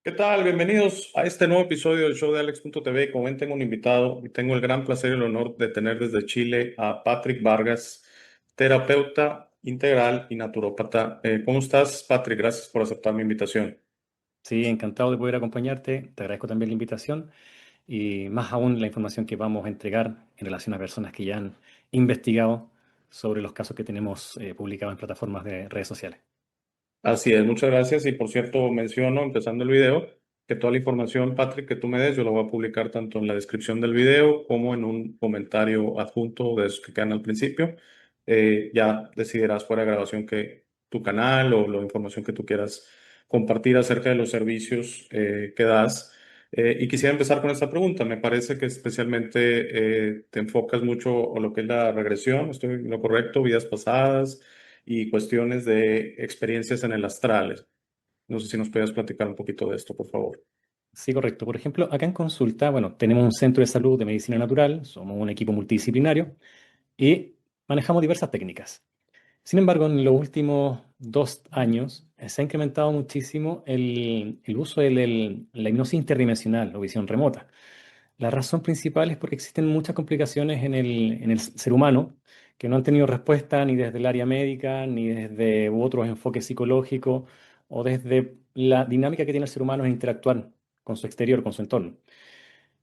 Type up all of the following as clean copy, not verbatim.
¿Qué tal? Bienvenidos a este nuevo episodio del show de Alex.tv. Como ven, tengo un invitado y tengo el gran placer y el honor de tener desde Chile a Patrick Vargas, terapeuta integral y naturópata. ¿Cómo estás, Patrick? Gracias por aceptar mi invitación. Sí, encantado de poder acompañarte. Te agradezco también la invitación y más aún la información que vamos a entregar en relación a personas que ya han investigado sobre los casos que tenemos publicados en plataformas de redes sociales. Así es, muchas gracias. Y por cierto, menciono, empezando el video, que toda la información, Patrick, que tú me des, yo la voy a publicar tanto en la descripción del video como en un comentario adjunto de esos que quedan al principio. Ya decidirás fuera de grabación que tu canal o la información que tú quieras compartir acerca de los servicios que das. Y quisiera empezar con esta pregunta. Me parece que especialmente te enfocas mucho en lo que es la regresión, ¿estoy en lo correcto? Vidas pasadas y cuestiones de experiencias en el astral. No sé si nos puedes platicar un poquito de esto, por favor. Sí, correcto. Por ejemplo, acá en consulta, bueno, tenemos un centro de salud de medicina natural, somos un equipo multidisciplinario y manejamos diversas técnicas. Sin embargo, en los últimos 2 años se ha incrementado muchísimo el uso de la hipnosis interdimensional o visión remota. La razón principal es porque existen muchas complicaciones en el ser humano que no han tenido respuesta ni desde el área médica, ni desde otros enfoques psicológicos o desde la dinámica que tiene el ser humano en interactuar con su exterior, con su entorno.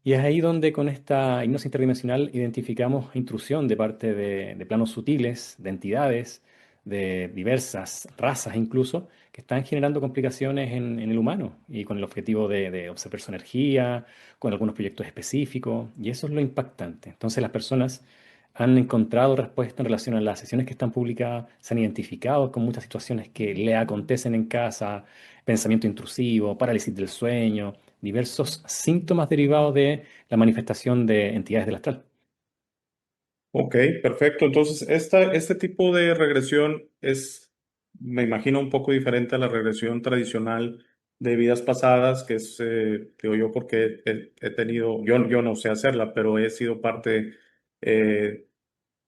Y es ahí donde con esta hipnosis interdimensional identificamos intrusión de parte de planos sutiles, de entidades, de diversas razas incluso, que están generando complicaciones en el humano y con el objetivo de observar su energía, con algunos proyectos específicos, y eso es lo impactante. Entonces las personas han encontrado respuesta en relación a las sesiones que están publicadas, se han identificado con muchas situaciones que le acontecen en casa, pensamiento intrusivo, parálisis del sueño, diversos síntomas derivados de la manifestación de entidades del astral. Ok, perfecto. Entonces, este tipo de regresión es, me imagino, un poco diferente a la regresión tradicional de vidas pasadas, que es, digo yo, porque he tenido, yo no sé hacerla, pero he sido parte eh,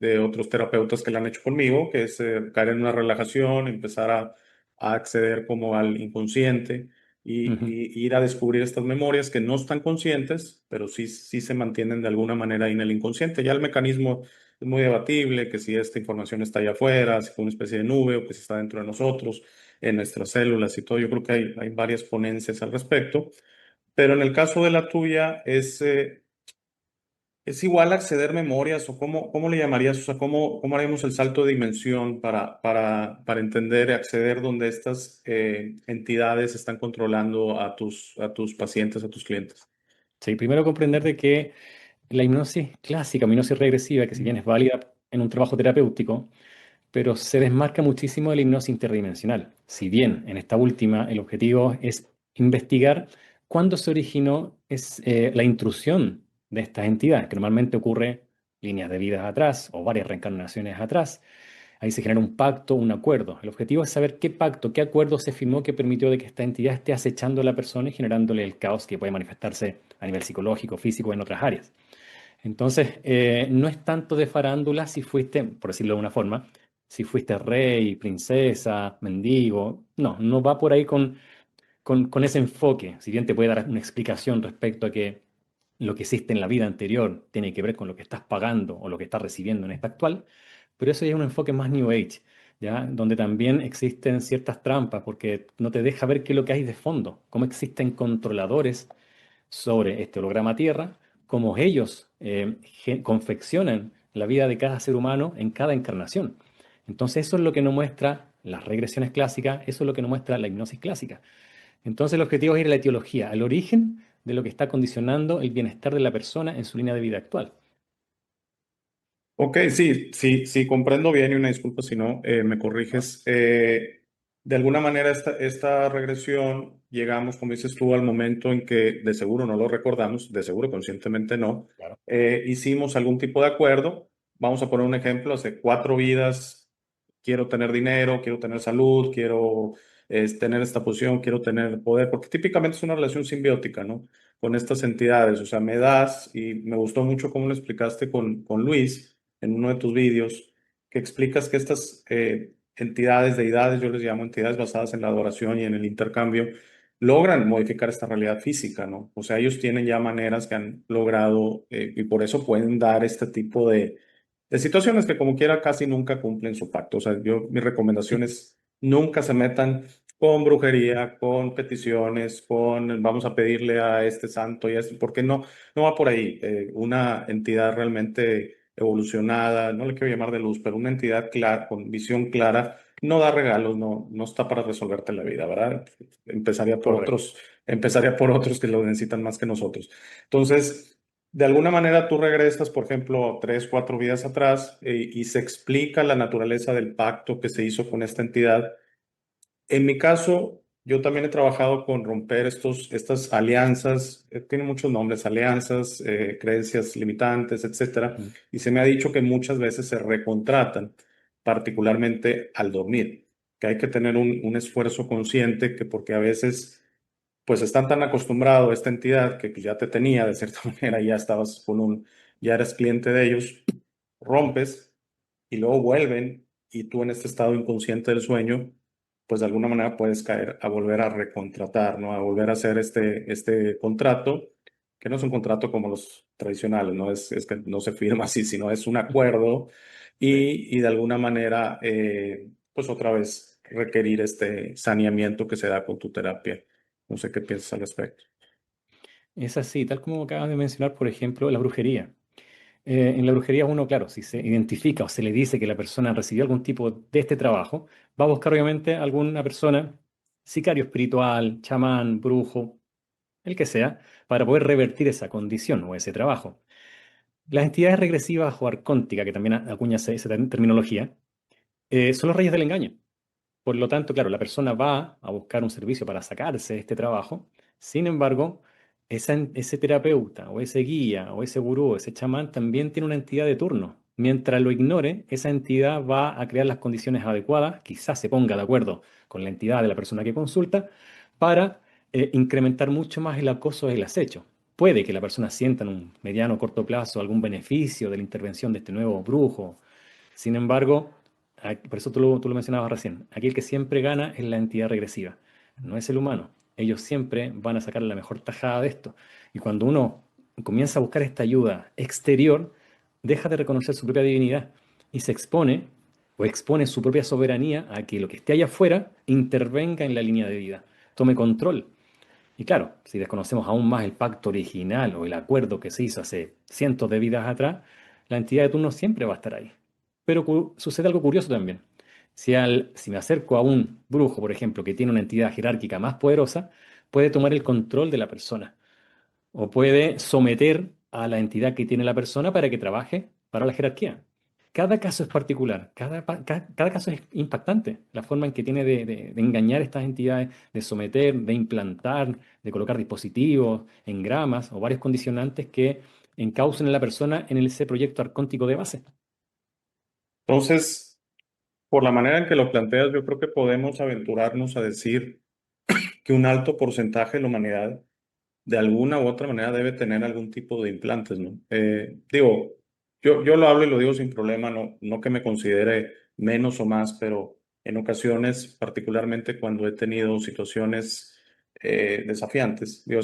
de otros terapeutas que la han hecho conmigo, que es caer en una relajación, empezar a acceder como al inconsciente Ujú. y ir a descubrir estas memorias que no están conscientes, pero sí se mantienen de alguna manera ahí en el inconsciente. Ya el mecanismo es muy debatible, que si esta información está allá afuera, si fue una especie de nube o que si está dentro de nosotros, en nuestras células y todo. Yo creo que hay varias ponencias al respecto, pero en el caso de la tuya ¿es igual acceder memorias o cómo le llamarías? O sea, ¿cómo haremos el salto de dimensión para entender y acceder donde estas entidades están controlando a tus pacientes, a tus clientes? Sí, primero comprender de que la hipnosis clásica, o hipnosis regresiva, que si bien es válida en un trabajo terapéutico, pero se desmarca muchísimo de la hipnosis interdimensional. Si bien en esta última el objetivo es investigar cuándo se originó la intrusión de estas entidades, que normalmente ocurre líneas de vidas atrás o varias reencarnaciones atrás. Ahí se genera un pacto, un acuerdo. El objetivo es saber qué pacto, qué acuerdo se firmó que permitió de que esta entidad esté acechando a la persona y generándole el caos que puede manifestarse a nivel psicológico, físico, en otras áreas. Entonces, no es tanto de farándula si fuiste, por decirlo de una forma, si fuiste rey, princesa, mendigo. No, no va por ahí con ese enfoque. Si bien te puede dar una explicación respecto a que lo que hiciste en la vida anterior tiene que ver con lo que estás pagando o lo que estás recibiendo en esta actual, pero eso ya es un enfoque más New Age, ¿ya? Donde también existen ciertas trampas porque no te deja ver qué es lo que hay de fondo, cómo existen controladores sobre este holograma Tierra, cómo ellos confeccionan la vida de cada ser humano en cada encarnación. Entonces eso es lo que nos muestra las regresiones clásicas, eso es lo que nos muestra la hipnosis clásica. Entonces el objetivo es ir a la etiología, al origen de lo que está condicionando el bienestar de la persona en su línea de vida actual. Ok, sí, comprendo bien y una disculpa si no, me corriges. De alguna manera esta regresión llegamos, como dices tú, al momento en que de seguro no lo recordamos, de seguro conscientemente no, Claro. hicimos algún tipo de acuerdo. Vamos a poner un ejemplo, hace 4 vidas, quiero tener dinero, quiero tener salud, quiero tener esta posición, quiero tener poder, porque típicamente es una relación simbiótica, ¿no? Con estas entidades, o sea, me das, y me gustó mucho cómo lo explicaste con Luis en uno de tus vídeos, que explicas que estas entidades, deidades, yo les llamo entidades basadas en la adoración y en el intercambio, logran modificar esta realidad física, ¿no? O sea, ellos tienen ya maneras que han logrado y por eso pueden dar este tipo de situaciones que como quiera casi nunca cumplen su pacto. O sea, mi recomendación es nunca se metan con brujería, con peticiones, con vamos a pedirle a este santo y esto, porque no va por ahí. Una entidad realmente evolucionada, no le quiero llamar de luz, pero una entidad clara, con visión clara, no da regalos, no está para resolverte la vida, ¿verdad? Empezaría por Correcto. otros, empezaría por otros que lo necesitan más que nosotros. Entonces, de alguna manera tú regresas, por ejemplo, 3, 4 vidas atrás y se explica la naturaleza del pacto que se hizo con esta entidad. En mi caso, yo también he trabajado con romper estas alianzas, tiene muchos nombres, alianzas, creencias limitantes, etcétera, Mm. y se me ha dicho que muchas veces se recontratan, particularmente al dormir, que hay que tener un esfuerzo consciente, que porque a veces pues están tan acostumbrados a esta entidad que pues, ya te tenía de cierta manera, ya estabas ya eres cliente de ellos, rompes y luego vuelven y tú en este estado inconsciente del sueño, pues de alguna manera puedes caer a volver a recontratar, ¿no? A volver a hacer este contrato, que no es un contrato como los tradicionales, ¿no? Es que no se firma así, sino es un acuerdo Sí. y de alguna manera, pues otra vez requerir este saneamiento que se da con tu terapia. No sé qué piensas al respecto. Es así, tal como acabas de mencionar, por ejemplo, la brujería. En la brujería uno, claro, si se identifica o se le dice que la persona recibió algún tipo de este trabajo, va a buscar obviamente alguna persona, sicario espiritual, chamán, brujo, el que sea, para poder revertir esa condición o ese trabajo. Las entidades regresivas o arcónticas, que también acuña esa terminología, son los reyes del engaño. Por lo tanto, claro, la persona va a buscar un servicio para sacarse de este trabajo. Sin embargo, ese terapeuta o ese guía o ese gurú o ese chamán también tiene una entidad de turno. Mientras lo ignore, esa entidad va a crear las condiciones adecuadas, quizás se ponga de acuerdo con la entidad de la persona que consulta, para incrementar mucho más el acoso y el acecho. Puede que la persona sienta en un mediano o corto plazo algún beneficio de la intervención de este nuevo brujo. Sin embargo, por eso tú lo mencionabas recién, aquí el que siempre gana es la entidad regresiva, no es el humano. Ellos siempre van a sacar la mejor tajada de esto. Y cuando uno comienza a buscar esta ayuda exterior, deja de reconocer su propia divinidad y se expone o expone su propia soberanía a que lo que esté allá afuera intervenga en la línea de vida, tome control. Y claro, si desconocemos aún más el pacto original o el acuerdo que se hizo hace cientos de vidas atrás, la entidad de turno siempre va a estar ahí. Pero sucede algo curioso también. Si me acerco a un brujo, por ejemplo, que tiene una entidad jerárquica más poderosa, puede tomar el control de la persona o puede someter a la entidad que tiene la persona para que trabaje para la jerarquía. Cada caso es particular, cada caso es impactante. La forma en que tiene de engañar a estas entidades, de someter, de implantar, de colocar dispositivos, engramas o varios condicionantes que encaucen a la persona en ese proyecto arcóntico de base. Entonces, por la manera en que lo planteas, yo creo que podemos aventurarnos a decir que un alto porcentaje de la humanidad de alguna u otra manera debe tener algún tipo de implantes, ¿no? Digo, yo lo hablo y lo digo sin problema, no que me considere menos o más, pero en ocasiones, particularmente cuando he tenido situaciones desafiantes. Digo,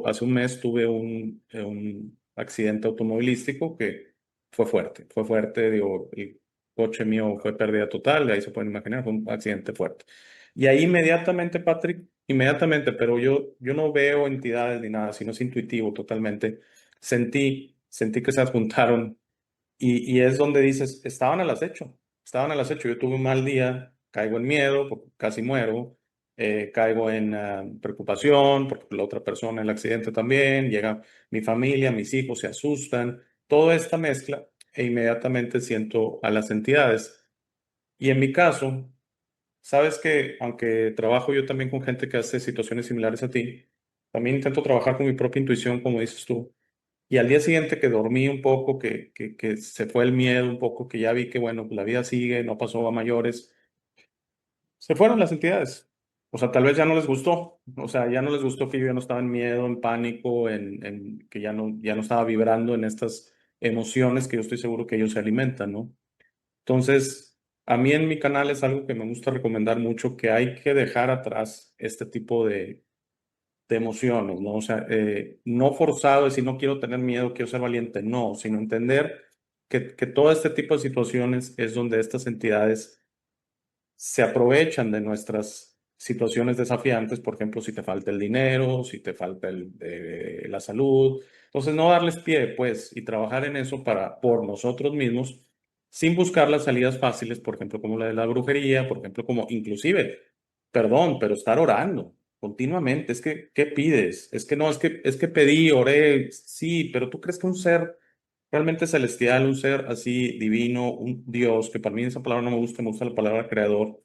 hace un mes tuve un accidente automovilístico que fue fuerte, digo, el coche mío fue pérdida total, ahí se pueden imaginar, fue un accidente fuerte. Y ahí inmediatamente, Patrick, inmediatamente, pero yo no veo entidades ni nada, sino es intuitivo totalmente. Sentí que se adjuntaron y es donde dices, estaban al acecho. Yo tuve un mal día, caigo en miedo, porque casi muero, caigo en preocupación, porque la otra persona en el accidente también, llega mi familia, mis hijos se asustan, toda esta mezcla e inmediatamente siento a las entidades. Y en mi caso, sabes que aunque trabajo yo también con gente que hace situaciones similares a ti, también intento trabajar con mi propia intuición, como dices tú. Y al día siguiente que dormí un poco, que se fue el miedo un poco, que ya vi que, bueno, la vida sigue, no pasó a mayores, se fueron las entidades. O sea, tal vez ya no les gustó. O sea, ya no les gustó que yo ya no estaba en miedo, en pánico, que ya no estaba vibrando en estas emociones que yo estoy seguro que ellos se alimentan, ¿no? Entonces, a mí en mi canal es algo que me gusta recomendar mucho, que hay que dejar atrás este tipo de emociones, ¿no? O sea, no forzado, decir no quiero tener miedo, quiero ser valiente, no, sino entender que todo este tipo de situaciones es donde estas entidades se aprovechan de nuestras situaciones desafiantes, por ejemplo, si te falta el dinero, si te falta la salud. Entonces, no darles pie, pues, y trabajar en eso por nosotros mismos, sin buscar las salidas fáciles, por ejemplo, como la de la brujería, por ejemplo, como inclusive, perdón, pero estar orando continuamente. Es que, ¿qué pides? Es que no, es que pedí, oré, sí, pero tú crees que un ser realmente celestial, un ser así divino, un Dios, que para mí esa palabra no me gusta la palabra creador,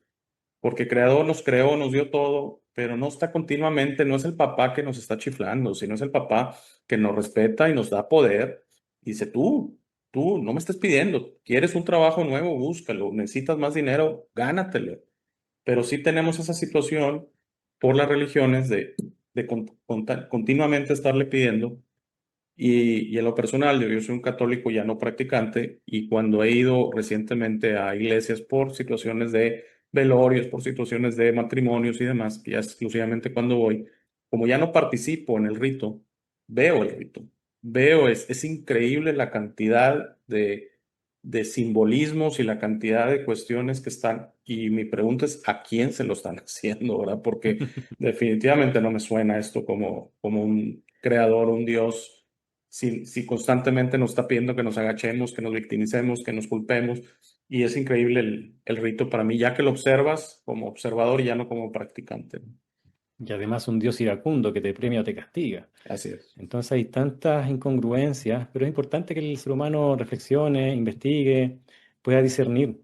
porque creador nos creó, nos dio todo, pero no está continuamente, no es el papá que nos está chiflando, sino es el papá que nos respeta y nos da poder. Y dice, tú, no me estés pidiendo, quieres un trabajo nuevo, búscalo, necesitas más dinero, gánatelo. Pero sí tenemos esa situación por las religiones de continuamente estarle pidiendo y en lo personal, yo soy un católico ya no practicante y cuando he ido recientemente a iglesias por situaciones de velorios, por situaciones de matrimonios y demás, que ya es exclusivamente cuando voy, como ya no participo en veo el rito, es increíble la cantidad de simbolismos y la cantidad de cuestiones que están, y mi pregunta es, ¿a quién se lo están haciendo, verdad? Porque definitivamente no me suena esto como un creador, un Dios si constantemente nos está pidiendo que nos agachemos, que nos victimicemos, que nos culpemos. Y es increíble el rito para mí, ya que lo observas como observador y ya no como practicante. Y además un Dios iracundo que te premia o te castiga. Así es. Entonces hay tantas incongruencias, pero es importante que el ser humano reflexione, investigue, pueda discernir.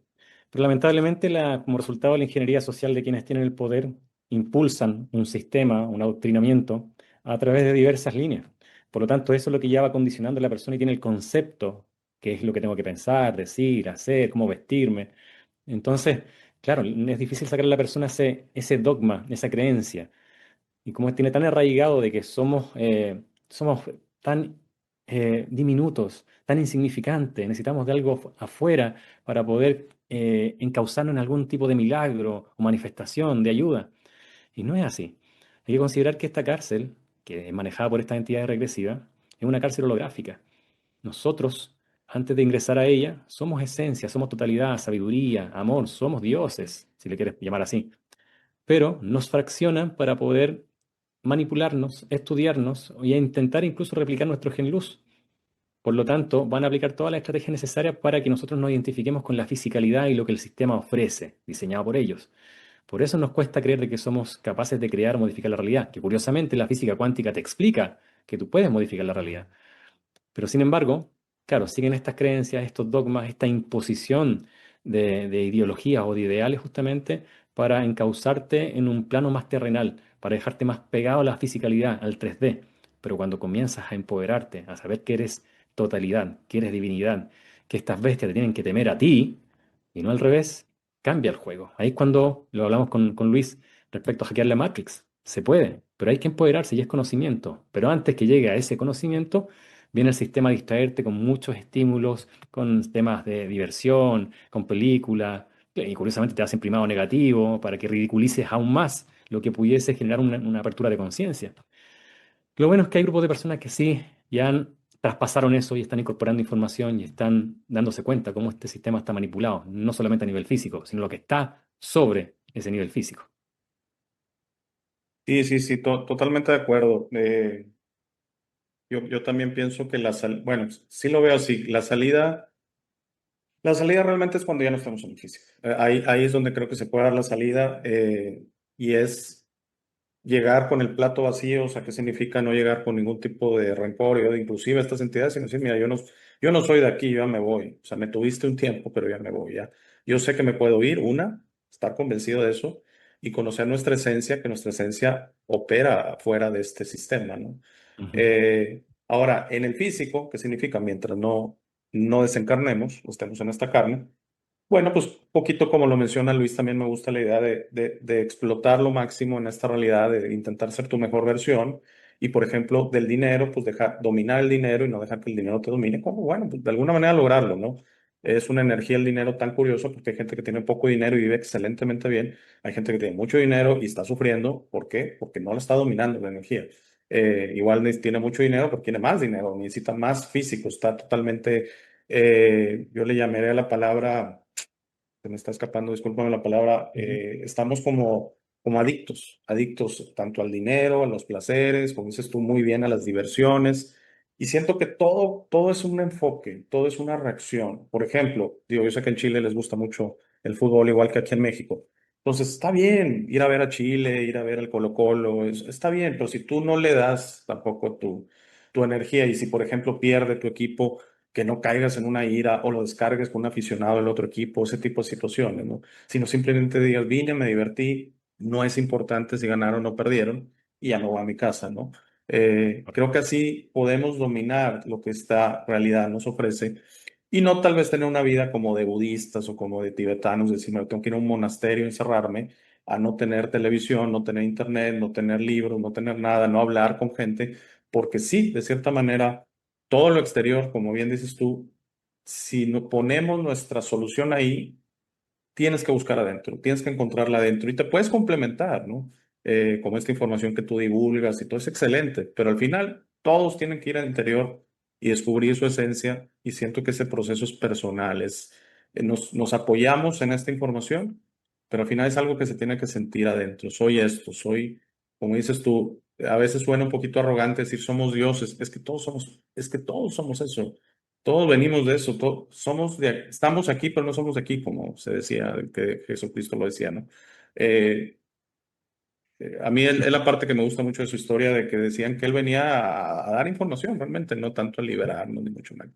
Pero lamentablemente, como resultado de la ingeniería social de quienes tienen el poder, impulsan un sistema, un adoctrinamiento a través de diversas líneas. Por lo tanto, eso es lo que ya va condicionando a la persona y tiene el concepto, que es lo que tengo que pensar, decir, hacer, cómo vestirme. Entonces, claro, es difícil sacar a la persona ese dogma, esa creencia. Y como tiene tan arraigado de que somos tan diminutos, tan insignificantes, necesitamos de algo afuera para poder encauzarnos en algún tipo de milagro o manifestación de ayuda. Y no es así. Hay que considerar que esta cárcel, que es manejada por estas entidades regresivas, es una cárcel holográfica. Nosotros, antes de ingresar a ella, somos esencia, somos totalidad, sabiduría, amor, somos dioses, si le quieres llamar así. Pero nos fraccionan para poder manipularnos, estudiarnos y a intentar incluso replicar nuestro gen luz. Por lo tanto, van a aplicar todas las estrategias necesarias para que nosotros nos identifiquemos con la fisicalidad y lo que el sistema ofrece, diseñado por ellos. Por eso nos cuesta creer de que somos capaces de crear o modificar la realidad, que curiosamente la física cuántica te explica que tú puedes modificar la realidad. Pero sin embargo, claro, siguen estas creencias, estos dogmas, esta imposición de ideologías o de ideales justamente para encauzarte en un plano más terrenal, para dejarte más pegado a la fisicalidad, al 3D. Pero cuando comienzas a empoderarte, a saber que eres totalidad, que eres divinidad, que estas bestias te tienen que temer a ti y no al revés, cambia el juego. Ahí es cuando lo hablamos con Luis respecto a hackear la Matrix. Se puede, pero hay que empoderarse y es conocimiento. Pero antes que llegue a ese conocimiento, viene el sistema a distraerte con muchos estímulos, con temas de diversión, con películas, y curiosamente te hacen primado negativo para que ridiculices aún más lo que pudiese generar una apertura de conciencia. Lo bueno es que hay grupos de personas que sí ya traspasaron eso y están incorporando información y están dándose cuenta cómo este sistema está manipulado, no solamente a nivel físico, sino lo que está sobre ese nivel físico. Sí, sí, sí, totalmente de acuerdo. Yo también pienso que bueno, sí lo veo así, la salida realmente es cuando ya no estamos en el físico. Ahí es donde creo que se puede dar la salida y es llegar con el plato vacío, o sea, ¿qué significa no llegar con ningún tipo de rencor, o de inclusive a estas entidades, sino decir, mira, yo no soy de aquí, yo ya me voy, o sea, me tuviste un tiempo, pero ya me voy, ya. Yo sé que me puedo ir, estar convencido de eso y conocer nuestra esencia, que nuestra esencia opera fuera de este sistema, ¿no? Ujú. Ahora, en el físico, ¿qué significa? Mientras no desencarnemos, o estemos en esta carne, bueno, pues poquito como lo menciona Luis, también me gusta la idea de explotar lo máximo en esta realidad, de intentar ser tu mejor versión. Y por ejemplo, del dinero, pues dejar dominar el dinero y no dejar que el dinero te domine. ¿Cómo? Bueno, pues de alguna manera lograrlo, ¿no? Es una energía el dinero tan curioso porque hay gente que tiene poco dinero y vive excelentemente bien. Hay gente que tiene mucho dinero y está sufriendo. ¿Por qué? Porque no la está dominando la energía. Igual tiene mucho dinero, pero tiene más dinero, necesita más físico, está totalmente, yo le llamaría la palabra, se me está escapando, discúlpame la palabra, Ujú. estamos como adictos, adictos tanto al dinero, a los placeres, como dices tú muy bien, a las diversiones. Y siento que todo es un enfoque, todo es una reacción. Por ejemplo, digo, yo sé que en Chile les gusta mucho el fútbol, igual que aquí en México. Entonces, está bien ir a ver a Chile, ir a ver al Colo-Colo, está bien, pero si tú no le das tampoco tu energía y si, por ejemplo, pierde tu equipo, que no caigas en una ira o lo descargues con un aficionado del otro equipo, ese tipo de situaciones, ¿no? Sino simplemente digas, vine, me divertí, no es importante si ganaron o perdieron y ya no voy a mi casa, ¿no? Creo que así podemos dominar lo que esta realidad nos ofrece y no tal vez tener una vida como de budistas o como de tibetanos, decirme, tengo que ir a un monasterio, encerrarme, a no tener televisión, no tener internet, no tener libros, no tener nada, no hablar con gente, porque sí, de cierta manera todo lo exterior, como bien dices tú, si no ponemos nuestra solución ahí, tienes que buscar adentro, tienes que encontrarla adentro y te puedes complementar, ¿no? Como esta información que tú divulgas y todo es excelente, pero al final todos tienen que ir al interior y descubrir su esencia y siento que ese proceso es personal, nos apoyamos en esta información, pero al final es algo que se tiene que sentir adentro. Soy esto, soy, como dices tú, a veces suena un poquito arrogante decir somos dioses, es que todos somos eso. Todos venimos de eso, estamos aquí, pero no somos de aquí, como se decía, que Jesucristo lo decía, ¿no? Eh, a mí es la parte que me gusta mucho de su historia, de que decían que él venía a dar información, realmente, no tanto a liberarnos, ni mucho menos.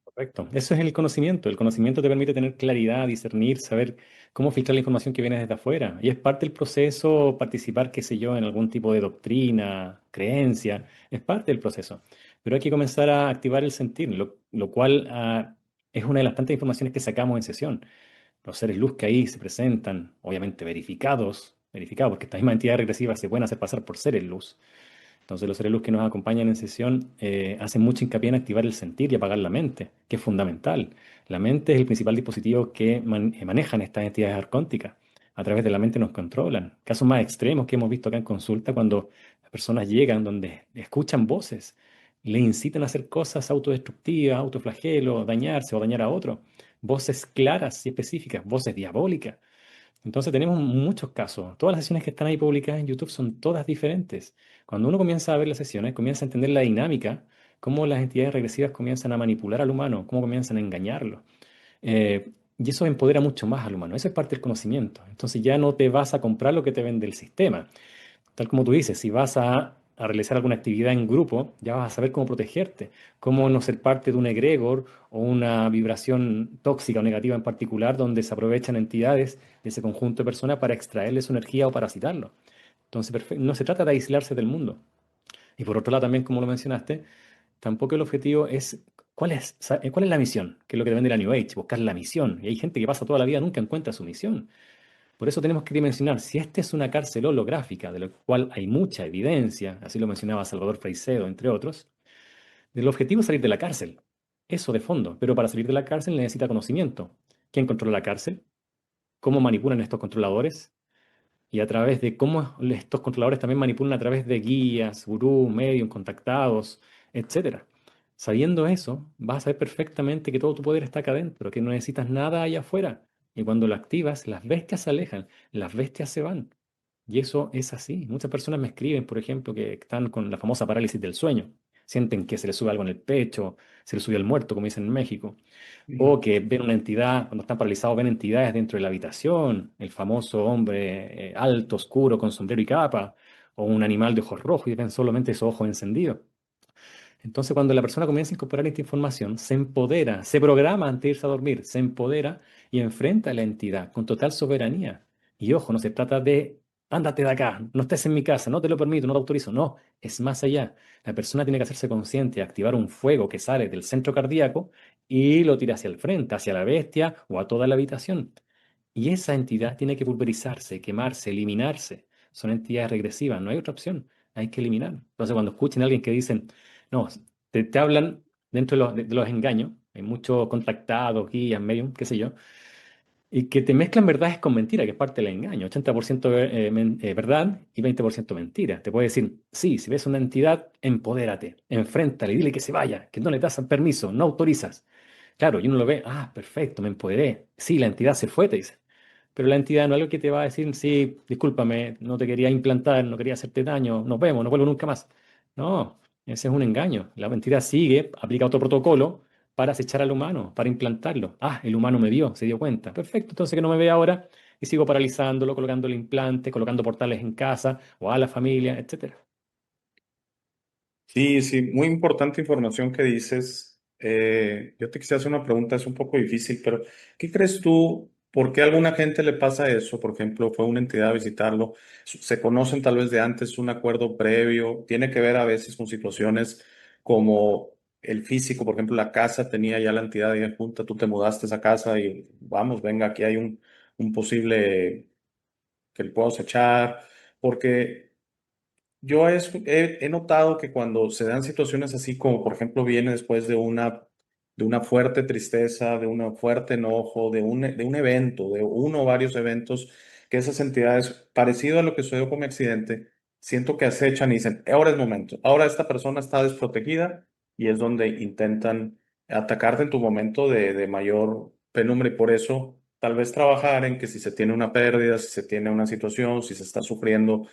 Correcto. Eso es el conocimiento. El conocimiento te permite tener claridad, discernir, saber cómo filtrar la información que viene desde afuera. Y es parte del proceso participar, qué sé yo, en algún tipo de doctrina, creencia. Es parte del proceso. Pero hay que comenzar a activar el sentir, lo cual es una de las tantas informaciones que sacamos en sesión. Los seres luz que ahí se presentan, obviamente verificados, porque estas mismas entidades regresivas se pueden hacer pasar por seres luz. Entonces los seres luz que nos acompañan en sesión hacen mucho hincapié en activar el sentir y apagar la mente, que es fundamental. La mente es el principal dispositivo que manejan estas entidades arcónticas. A través de la mente nos controlan. Casos más extremos que hemos visto acá en consulta cuando las personas llegan donde escuchan voces, le incitan a hacer cosas autodestructivas, autoflagelo, dañarse o dañar a otro. Voces claras y específicas, voces diabólicas. Entonces tenemos muchos casos. Todas las sesiones que están ahí publicadas en YouTube son todas diferentes. Cuando uno comienza a ver las sesiones, comienza a entender la dinámica, cómo las entidades regresivas comienzan a manipular al humano, cómo comienzan a engañarlo. Y eso empodera mucho más al humano. Eso es parte del conocimiento. Entonces ya no te vas a comprar lo que te vende el sistema. Tal como tú dices, si vas a realizar alguna actividad en grupo, ya vas a saber cómo protegerte, cómo no ser parte de un egregor o una vibración tóxica o negativa en particular, donde se aprovechan entidades de ese conjunto de personas para extraerle su energía o parasitarlo. Entonces, no se trata de aislarse del mundo. Y por otro lado, también, como lo mencionaste, tampoco el objetivo es cuál es la misión, que es lo que te vende la New Age, buscar la misión. Y hay gente que pasa toda la vida y nunca encuentra su misión. Por eso tenemos que dimensionar, si esta es una cárcel holográfica, de la cual hay mucha evidencia, así lo mencionaba Salvador Freixedo, entre otros, del objetivo es salir de la cárcel. Eso de fondo, pero para salir de la cárcel necesita conocimiento. ¿Quién controla la cárcel? ¿Cómo manipulan estos controladores? Y a través de cómo estos controladores también manipulan a través de guías, gurús, medios, contactados, etcétera. Sabiendo eso, vas a saber perfectamente que todo tu poder está acá adentro, que no necesitas nada allá afuera. Y cuando lo activas, las bestias se alejan, las bestias se van. Y eso es así. Muchas personas me escriben, por ejemplo, que están con la famosa parálisis del sueño. Sienten que se les sube algo en el pecho, se les subió el muerto, como dicen en México. Ujú. O que ven una entidad, cuando están paralizados, ven entidades dentro de la habitación, el famoso hombre alto, oscuro, con sombrero y capa, o un animal de ojos rojos y ven solamente esos ojos encendidos. Entonces, cuando la persona comienza a incorporar esta información, se empodera, se programa antes de irse a dormir, se empodera y enfrenta a la entidad con total soberanía. Y ojo, no se trata de, ándate de acá, no estés en mi casa, no te lo permito, no te autorizo. No, es más allá. La persona tiene que hacerse consciente, activar un fuego que sale del centro cardíaco y lo tira hacia el frente, hacia la bestia o a toda la habitación. Y esa entidad tiene que pulverizarse, quemarse, eliminarse. Son entidades regresivas, no hay otra opción. Hay que eliminar. Entonces, cuando escuchen a alguien que dicen, no, te hablan dentro de los engaños, hay muchos contactados, guías, medium, qué sé yo, y que te mezclan verdades con mentiras, que es parte del engaño. 80% verdad y 20% mentira. Te puede decir, sí, si ves una entidad, empodérate, enfréntale, dile que se vaya, que no le das permiso, no autorizas. Claro, y uno lo ve, ah, perfecto, me empoderé. Sí, la entidad se fue, te dice. Pero la entidad no es algo que te va a decir, sí, discúlpame, no te quería implantar, no quería hacerte daño, nos vemos, no vuelvo nunca más. No, ese es un engaño. La entidad sigue, aplica otro protocolo para acechar al humano, para implantarlo. Ah, el humano me vio, se dio cuenta. Perfecto, entonces que no me vea ahora y sigo paralizándolo, colocando el implante, colocando portales en casa o a la familia, etcétera. Sí, sí, muy importante información que dices. Yo te quisiera hacer una pregunta, es un poco difícil, pero ¿qué crees tú? ¿Por qué a alguna gente le pasa eso? Por ejemplo, fue una entidad a visitarlo, se conocen tal vez de antes un acuerdo previo, tiene que ver a veces con situaciones como el físico, por ejemplo, la casa tenía ya la entidad ahí junta, tú te mudaste a esa casa y vamos, venga, aquí hay un posible que le puedo echar, porque he notado que cuando se dan situaciones así como por ejemplo viene después de una fuerte tristeza, de un fuerte enojo, de un evento, de uno o varios eventos, que esas entidades, parecido a lo que sucedió con mi accidente, siento que acechan y dicen, ahora es momento, ahora esta persona está desprotegida y es donde intentan atacarte en tu momento de mayor penumbra y por eso tal vez trabajar en que si se tiene una pérdida, si se tiene una situación, si se está sufriendo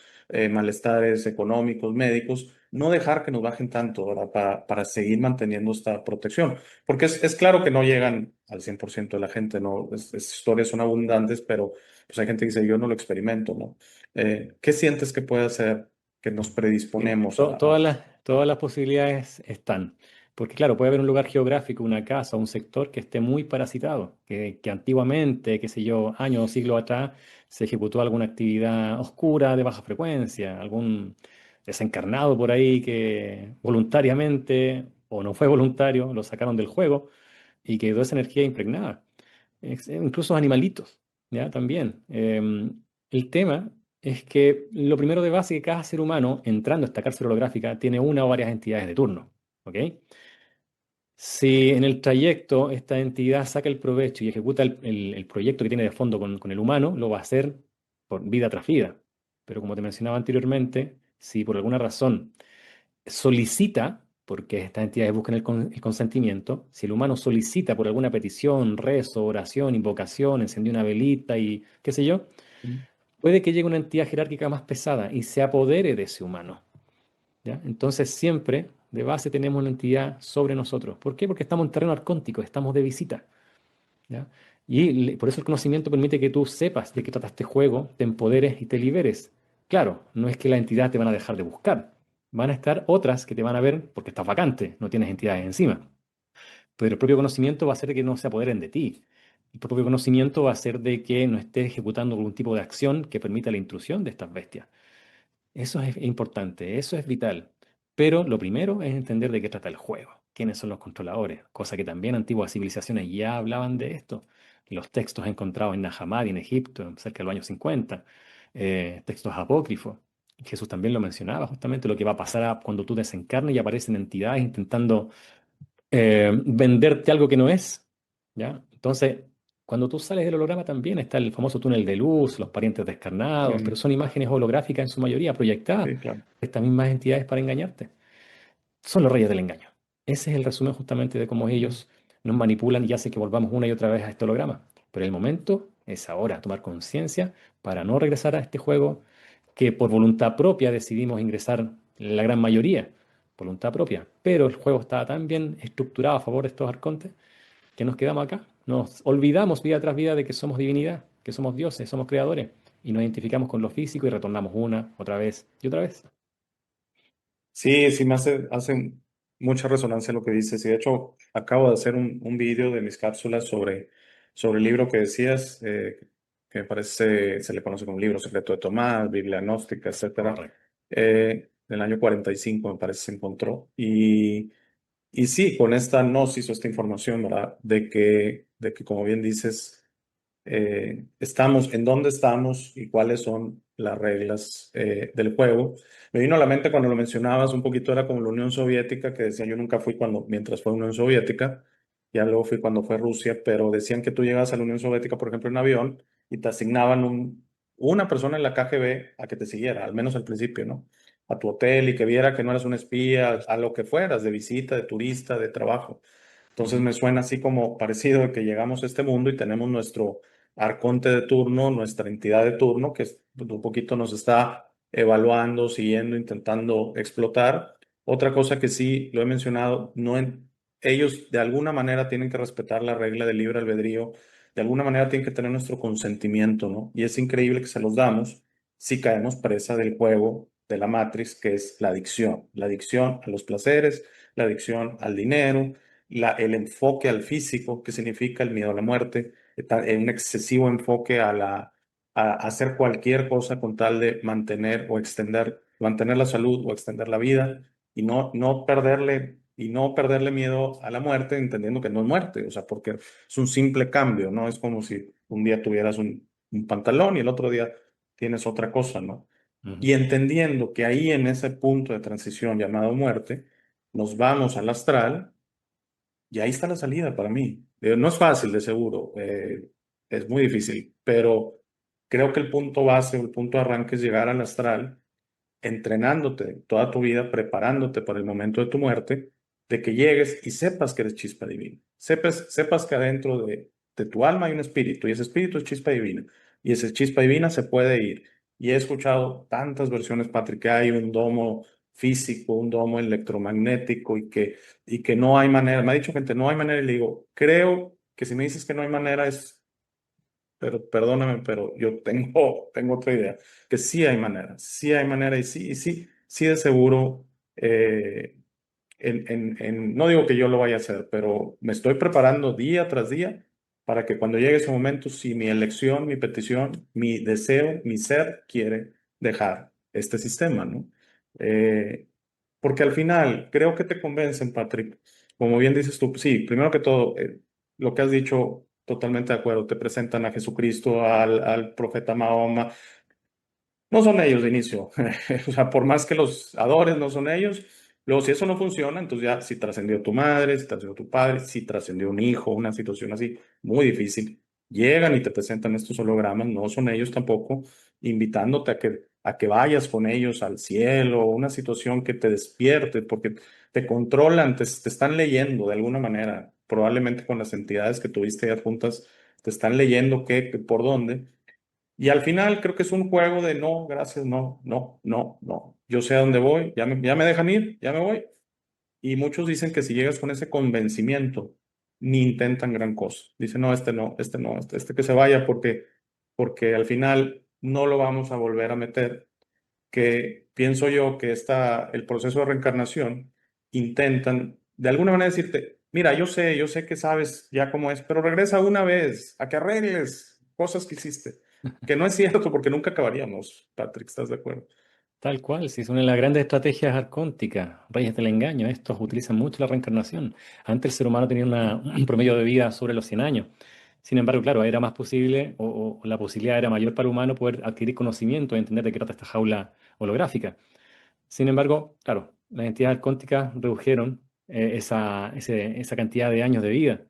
malestares económicos, médicos, no dejar que nos bajen tanto, ¿verdad? Para seguir manteniendo esta protección. Porque es claro que no llegan al 100% de la gente, ¿no? Historias son abundantes, pero pues hay gente que dice, yo no lo experimento, ¿no? ¿Qué sientes que puede hacer que nos Sí, predisponemos a eso? todas las posibilidades están. Porque claro, puede haber un lugar geográfico, una casa, un sector que esté muy parasitado, que antiguamente, qué sé yo, años o siglos atrás, se ejecutó alguna actividad oscura de baja frecuencia, algún desencarnado por ahí que voluntariamente o no fue voluntario, lo sacaron del juego y quedó esa energía impregnada. Incluso animalitos, ¿ya? También. El tema es que lo primero de base que cada ser humano entrando a esta cárcel holográfica tiene una o varias entidades de turno, ¿ok? Si en el trayecto esta entidad saca el provecho y ejecuta el proyecto que tiene de fondo con el humano, lo va a hacer por vida tras vida. Pero como te mencionaba anteriormente, si por alguna razón solicita, porque estas entidades buscan el consentimiento, si el humano solicita por alguna petición, rezo, oración, invocación, encendió una velita y qué sé yo, puede que llegue una entidad jerárquica más pesada y se apodere de ese humano, ¿ya? Entonces siempre de base tenemos una entidad sobre nosotros. ¿Por qué? Porque estamos en terreno arcóntico, estamos de visita, ¿ya? Y por eso el conocimiento permite que tú sepas de qué trata este juego, te empoderes y te liberes. Claro, no es que la entidad te van a dejar de buscar. Van a estar otras que te van a ver porque estás vacante, no tienes entidades encima. Pero el propio conocimiento va a hacer que no se apoderen de ti. El propio conocimiento va a hacer de que no estés ejecutando algún tipo de acción que permita la intrusión de estas bestias. Eso es importante, eso es vital. Pero lo primero es entender de qué trata el juego, quiénes son los controladores, cosa que también antiguas civilizaciones ya hablaban de esto. Los textos encontrados en Nahamadi, en Egipto, cerca del año 50, textos apócrifos. Jesús también lo mencionaba, justamente lo que va a pasar cuando tú desencarnes y aparecen entidades intentando venderte algo que no es, ¿ya? Entonces, cuando tú sales del holograma también está el famoso túnel de luz, los parientes descarnados, pero Mm, son imágenes holográficas en su mayoría proyectadas sí, claro. por estas mismas entidades para engañarte. Son los reyes del engaño. Ese es el resumen justamente de cómo Mm. ellos nos manipulan y hacen que volvamos una y otra vez a este holograma. Pero el momento es ahora, tomar conciencia para no regresar a este juego que por voluntad propia decidimos ingresar la gran mayoría, voluntad propia. Pero el juego estaba tan bien estructurado a favor de estos arcontes que nos quedamos acá. Nos olvidamos vida tras vida de que somos divinidad, que somos dioses, somos creadores y nos identificamos con lo físico y retornamos una, otra vez y otra vez. Sí, sí, hace mucha resonancia lo que dices. Y de hecho, acabo de hacer un vídeo de mis cápsulas sobre el libro que decías, que me parece, se le conoce como Libro Secreto de Tomás, Biblia Gnóstica, etcétera. Correcto. Del año 45 me parece se encontró. Y sí, con esta gnosis o esta información, ¿verdad? De que como bien dices, estamos, en dónde estamos y cuáles son las reglas del juego. Me vino a la mente cuando lo mencionabas un poquito, era como la Unión Soviética, que decía yo nunca fui cuando, mientras fue Unión Soviética, ya luego fui cuando fue Rusia, pero decían que tú llegabas a la Unión Soviética, por ejemplo, en avión, y te asignaban una persona en la KGB a que te siguiera, al menos al principio, ¿no? A tu hotel y que viera que no eras un espía, a lo que fueras, de visita, de turista, de trabajo. Entonces Ujú. me suena así como parecido de que llegamos a este mundo y tenemos nuestro arconte de turno, nuestra entidad de turno, que un poquito nos está evaluando, siguiendo, intentando explotar. Otra cosa que sí lo he mencionado, ellos de alguna manera tienen que respetar la regla del libre albedrío, de alguna manera tienen que tener nuestro consentimiento, ¿no? Y es increíble que se los damos si caemos presa del juego de la Matrix, que es la adicción a los placeres, la adicción al dinero, el enfoque al físico, que significa el miedo a la muerte, un excesivo enfoque a hacer cualquier cosa con tal de mantener la salud o extender la vida y no perderle miedo a la muerte, entendiendo que no es muerte, o sea, porque es un simple cambio, ¿no? Es como si un día tuvieras un pantalón y el otro día tienes otra cosa, ¿no? Ujú. Y entendiendo que ahí en ese punto de transición llamado muerte, nos vamos al astral y ahí está la salida para mí. No es fácil, de seguro, es muy difícil, pero creo que el punto base o el punto de arranque es llegar al astral, entrenándote toda tu vida, preparándote para el momento de tu muerte, de que llegues y sepas que eres chispa divina. Sepas que adentro de tu alma hay un espíritu y ese espíritu es chispa divina. Y esa chispa divina se puede ir. Y he escuchado tantas versiones, Patrick, que hay un domo físico, un domo electromagnético y que no hay manera. Me ha dicho gente, no hay manera. Y le digo, creo que si me dices que no hay manera es, pero perdóname, pero yo tengo otra idea, que sí hay manera y sí de seguro, no digo que yo lo vaya a hacer, pero me estoy preparando día tras día para que cuando llegue ese momento, si mi elección, mi petición, mi deseo, mi ser quiere dejar este sistema, ¿no? Eh, Porque al final creo que te convencen, Patrick. Como bien dices tú, sí, primero que todo, lo que has dicho, totalmente de acuerdo, te presentan a Jesucristo, al profeta Mahoma, no son ellos de inicio. O sea, por más que los adores, no son ellos. Luego, si eso no funciona, entonces ya si trascendió tu madre, si trascendió tu padre, si trascendió un hijo, una situación así, muy difícil. Llegan y te presentan estos hologramas, no son ellos tampoco, invitándote a que vayas con ellos al cielo, una situación que te despierte, porque te controlan, te están leyendo de alguna manera, probablemente con las entidades que tuviste ya juntas, te están leyendo por dónde. Y al final creo que es un juego de no, gracias, no, no, no, no. Yo sé a dónde voy, ya me dejan ir, ya me voy. Y muchos dicen que si llegas con ese convencimiento, ni intentan gran cosa. Dicen, no, este no, este no, este que se vaya porque al final no lo vamos a volver a meter. Que pienso yo que el proceso de reencarnación intentan de alguna manera decirte, mira, yo sé que sabes ya cómo es, pero regresa una vez a que arregles cosas que hiciste. Que no es cierto porque nunca acabaríamos, Patrick, ¿estás de acuerdo? Tal cual, si es una de las grandes estrategias arcónticas, reyes del engaño, estos utilizan mucho la reencarnación. Antes el ser humano tenía un promedio de vida sobre los 100 años. Sin embargo, claro, era más posible o la posibilidad era mayor para el humano poder adquirir conocimiento y entender de qué trata esta jaula holográfica. Sin embargo, claro, las entidades arcónticas redujeron esa cantidad de años de vida.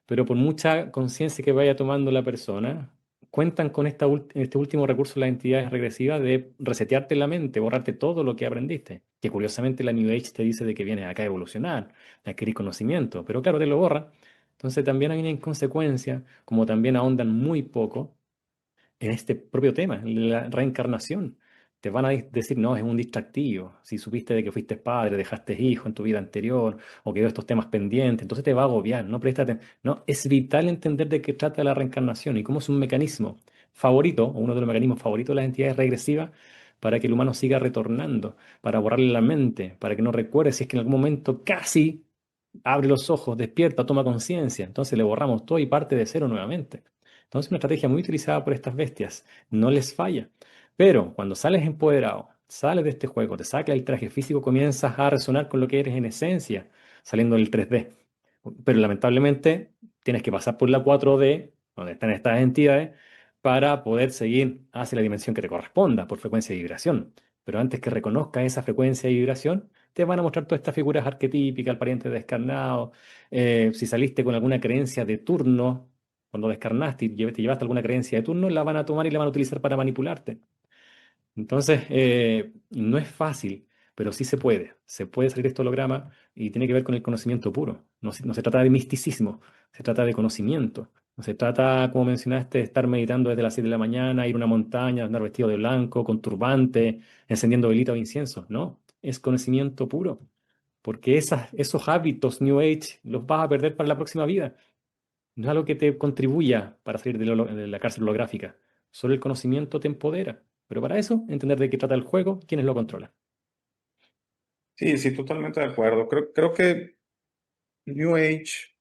Pero por mucha conciencia que vaya tomando la persona, cuentan con este último recurso las entidades regresivas de resetearte la mente, borrarte todo lo que aprendiste. Que curiosamente la New Age te dice de que vienes acá a evolucionar, a adquirir conocimiento, pero claro, te lo borra. Entonces también hay una inconsecuencia, como también ahondan muy poco en este propio tema, la reencarnación. Te van a decir, no, es un distractivo. Si supiste de que fuiste padre, dejaste hijo en tu vida anterior o quedó estos temas pendientes, entonces te va a agobiar, no presta atención. No, es vital entender de qué trata la reencarnación y cómo es un mecanismo favorito, o uno de los mecanismos favoritos de las entidades regresivas, para que el humano siga retornando, para borrarle la mente, para que no recuerde si es que en algún momento casi abre los ojos, despierta, toma conciencia. Entonces le borramos todo y parte de cero nuevamente. Entonces, una estrategia muy utilizada por estas bestias. No les falla. Pero cuando sales empoderado, sales de este juego, te sacas el traje físico, comienzas a resonar con lo que eres en esencia, saliendo del 3D. Pero lamentablemente tienes que pasar por la 4D, donde están estas entidades, para poder seguir hacia la dimensión que te corresponda por frecuencia y vibración. Pero antes que reconozca esa frecuencia y vibración, te van a mostrar todas estas figuras arquetípicas, el pariente descarnado. Si saliste con alguna creencia de turno, cuando descarnaste y te llevaste alguna creencia de turno, la van a tomar y la van a utilizar para manipularte. Entonces, no es fácil, pero sí se puede. Se puede salir de este holograma y tiene que ver con el conocimiento puro. No se trata de misticismo, se trata de conocimiento. No se trata, como mencionaste, de estar meditando desde las 7 de la mañana, ir a una montaña, andar vestido de blanco, con turbante, encendiendo velita o incienso. No, es conocimiento puro. Porque esos hábitos New Age los vas a perder para la próxima vida. No es algo que te contribuya para salir de la cárcel holográfica. Solo el conocimiento te empodera. Pero para eso, entender de qué trata el juego, quiénes lo controlan. Sí, sí, totalmente de acuerdo. Creo que New Age,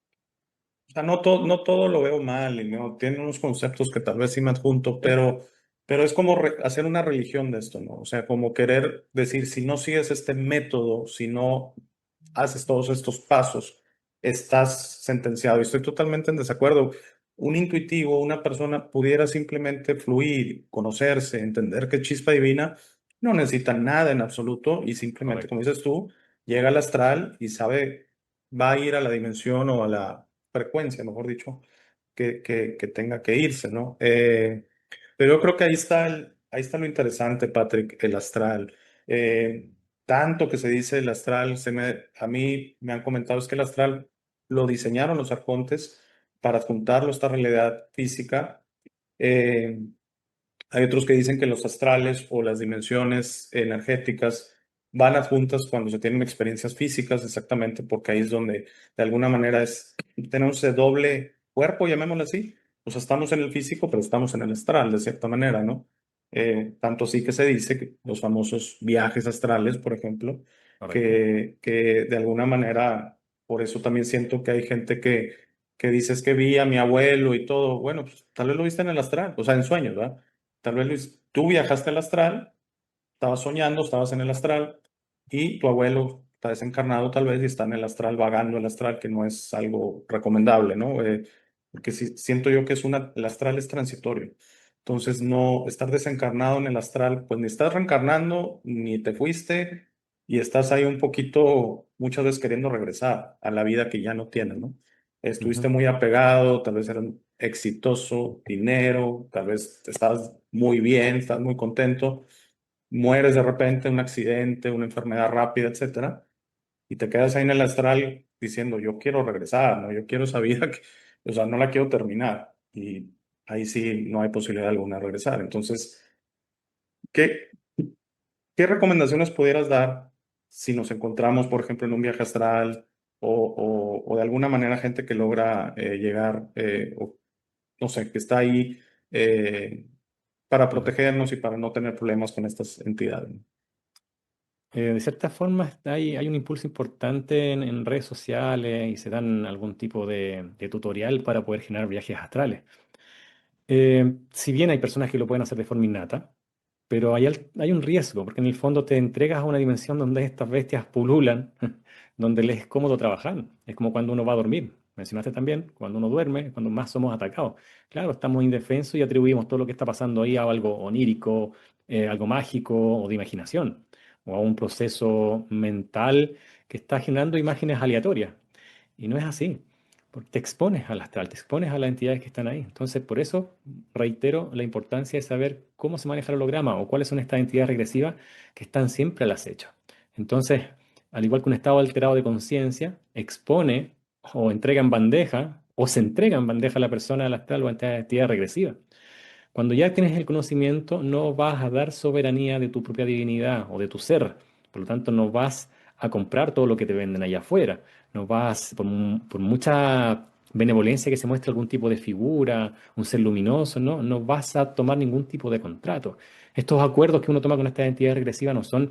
o sea, no todo lo veo mal, y no, tiene unos conceptos que tal vez sí me adjunto, ¿Sí? pero es como hacer una religión de esto, ¿no? O sea, como querer decir, si no sigues este método, si no haces todos estos pasos, estás sentenciado. Y estoy totalmente en desacuerdo. Un intuitivo, una persona pudiera simplemente fluir, conocerse, entender que es chispa divina, no necesita nada en absoluto y simplemente, como Correcto. dices tú, llega al astral y sabe, va a ir a la dimensión o a la frecuencia, mejor dicho, que tenga que irse, ¿no? Pero yo creo que ahí está lo interesante, Patrick, el astral. Eh, Tanto que se dice el astral, a mí me han comentado es que el astral lo diseñaron los arcontes para adjuntarlo a esta realidad física. Eh, Hay otros que dicen que los astrales o las dimensiones energéticas van adjuntas cuando se tienen experiencias físicas, exactamente, porque ahí es donde de alguna manera tenemos ese doble cuerpo, llamémoslo así. O sea, estamos en el físico, pero estamos en el astral, de cierta manera, ¿no? Tanto así que se dice que los famosos viajes astrales, por ejemplo, Correcto. que de alguna manera, por eso también siento que hay gente que dice es que vi a mi abuelo y todo. Bueno, pues tal vez lo viste en el astral, o sea, en sueños, ¿verdad? Tal vez Luis, tú viajaste al astral, estabas soñando, estabas en el astral y tu abuelo está desencarnado tal vez y está en el astral, vagando el astral, que no es algo recomendable, ¿no? Porque siento yo que el astral es transitorio. Entonces, no estar desencarnado en el astral, pues ni estás reencarnando, ni te fuiste y estás ahí un poquito, muchas veces queriendo regresar a la vida que ya no tienes, ¿no? Estuviste Ujú. muy apegado, tal vez eras exitoso, dinero, tal vez estás muy bien, estás muy contento, mueres de repente en un accidente, una enfermedad rápida, etcétera, y te quedas ahí en el astral diciendo, yo quiero regresar, ¿no? Yo quiero esa vida que, o sea, no la quiero terminar. Y ahí sí no hay posibilidad alguna de regresar. Entonces, ¿qué, qué recomendaciones pudieras dar si nos encontramos, por ejemplo, en un viaje astral o de alguna manera gente que logra llegar, o no sé, que está ahí para Ujú. protegernos y para no tener problemas con estas entidades? De cierta forma, hay un impulso importante en redes sociales y se dan algún tipo de tutorial para poder generar viajes astrales. Si bien hay personas que lo pueden hacer de forma innata, pero hay un riesgo, porque en el fondo te entregas a una dimensión donde estas bestias pululan, donde les es cómodo trabajar. Es como cuando uno va a dormir. Mencionaste también, cuando uno duerme, es cuando más somos atacados. Claro, estamos indefensos y atribuimos todo lo que está pasando ahí a algo onírico, algo mágico o de imaginación, o a un proceso mental que está generando imágenes aleatorias. Y no es así, porque te expones al astral, te expones a las entidades que están ahí. Entonces, por eso reitero la importancia de saber cómo se maneja el holograma o cuáles son estas entidades regresivas que están siempre al acecho. Entonces, al igual que un estado alterado de conciencia, expone o entrega en bandeja o se entrega en bandeja a la persona al astral o a esta entidad regresiva. Cuando ya tienes el conocimiento, no vas a dar soberanía de tu propia divinidad o de tu ser. Por lo tanto, no vas a comprar todo lo que te venden allá afuera. No vas, por mucha benevolencia que se muestre algún tipo de figura, un ser luminoso, no vas a tomar ningún tipo de contrato. Estos acuerdos que uno toma con esta entidad regresiva no son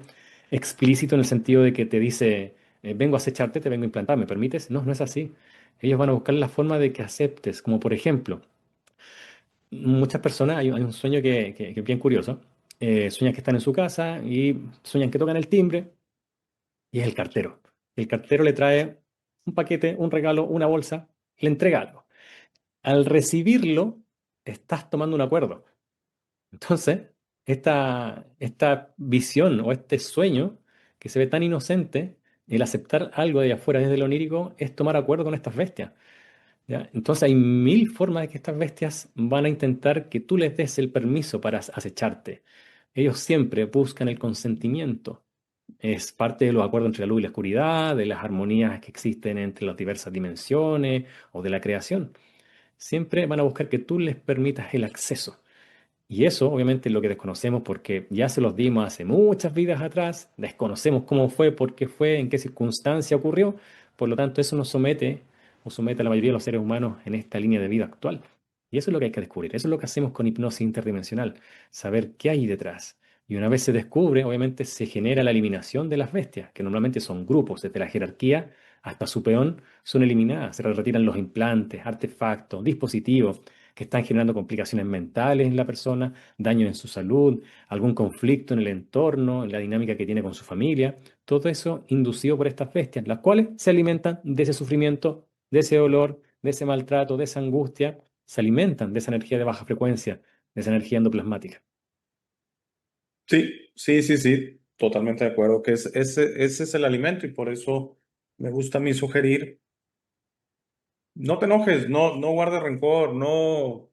explícitos en el sentido de que te dice, vengo a acecharte, te vengo a implantar, ¿me permites? No, no es así. Ellos van a buscar la forma de que aceptes, como por ejemplo, muchas personas, hay un sueño que es bien curioso. Sueñan que están en su casa y sueñan que tocan el timbre y es el cartero. El cartero le trae un paquete, un regalo, una bolsa, le entrega algo. Al recibirlo, estás tomando un acuerdo. Entonces, esta visión o este sueño que se ve tan inocente El aceptar algo de allá afuera desde lo onírico es tomar acuerdo con estas bestias. ¿Ya? Entonces hay mil formas de que estas bestias van a intentar que tú les des el permiso para acecharte. Ellos siempre buscan el consentimiento. Es parte de los acuerdos entre la luz y la oscuridad, de las armonías que existen entre las diversas dimensiones o de la creación. Siempre van a buscar que tú les permitas el acceso. Y eso, obviamente, es lo que desconocemos porque ya se los dimos hace muchas vidas atrás, desconocemos cómo fue, por qué fue, en qué circunstancia ocurrió. Por lo tanto, eso nos somete o somete a la mayoría de los seres humanos en esta línea de vida actual. Y eso es lo que hay que descubrir. Eso es lo que hacemos con hipnosis interdimensional, saber qué hay detrás. Y una vez se descubre, obviamente, se genera la eliminación de las bestias, que normalmente son grupos, desde la jerarquía hasta su peón, son eliminadas. Se retiran los implantes, artefactos, dispositivos que están generando complicaciones mentales en la persona, daño en su salud, algún conflicto en el entorno, en la dinámica que tiene con su familia. Todo eso inducido por estas bestias, las cuales se alimentan de ese sufrimiento, de ese dolor, de ese maltrato, de esa angustia, se alimentan de esa energía de baja frecuencia, de esa energía endoplasmática. Sí, sí, sí, sí, totalmente de acuerdo que ese es el alimento y por eso me gusta a mí sugerir, no te enojes, no guardes rencor, no,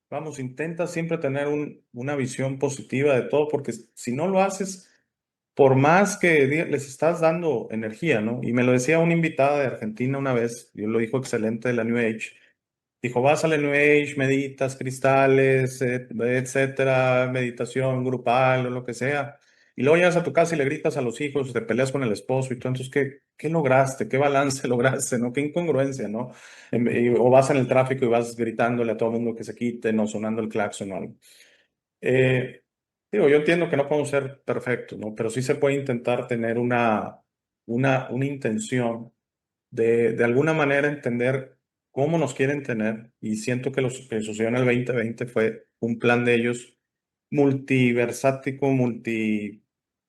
vamos, intenta siempre tener una visión positiva de todo, porque si no lo haces, por más que les estás dando energía, ¿no? Y me lo decía una invitada de Argentina una vez, y lo dijo excelente de la New Age. Dijo, vas a la New Age, meditas cristales, etcétera, meditación grupal o lo que sea. Y luego llegas a tu casa y le gritas a los hijos, te peleas con el esposo y tú, entonces, ¿qué lograste? ¿Qué balance lograste? ¿No? ¿Qué incongruencia, no? O vas en el tráfico y vas gritándole a todo el mundo que se quite, no sonando el claxon o algo. Eh, Digo, yo entiendo que no podemos ser perfectos, ¿no? Pero sí se puede intentar tener una intención de alguna manera entender cómo nos quieren tener. Y siento que lo que sucedió en el 2020 fue un plan de ellos multiversático,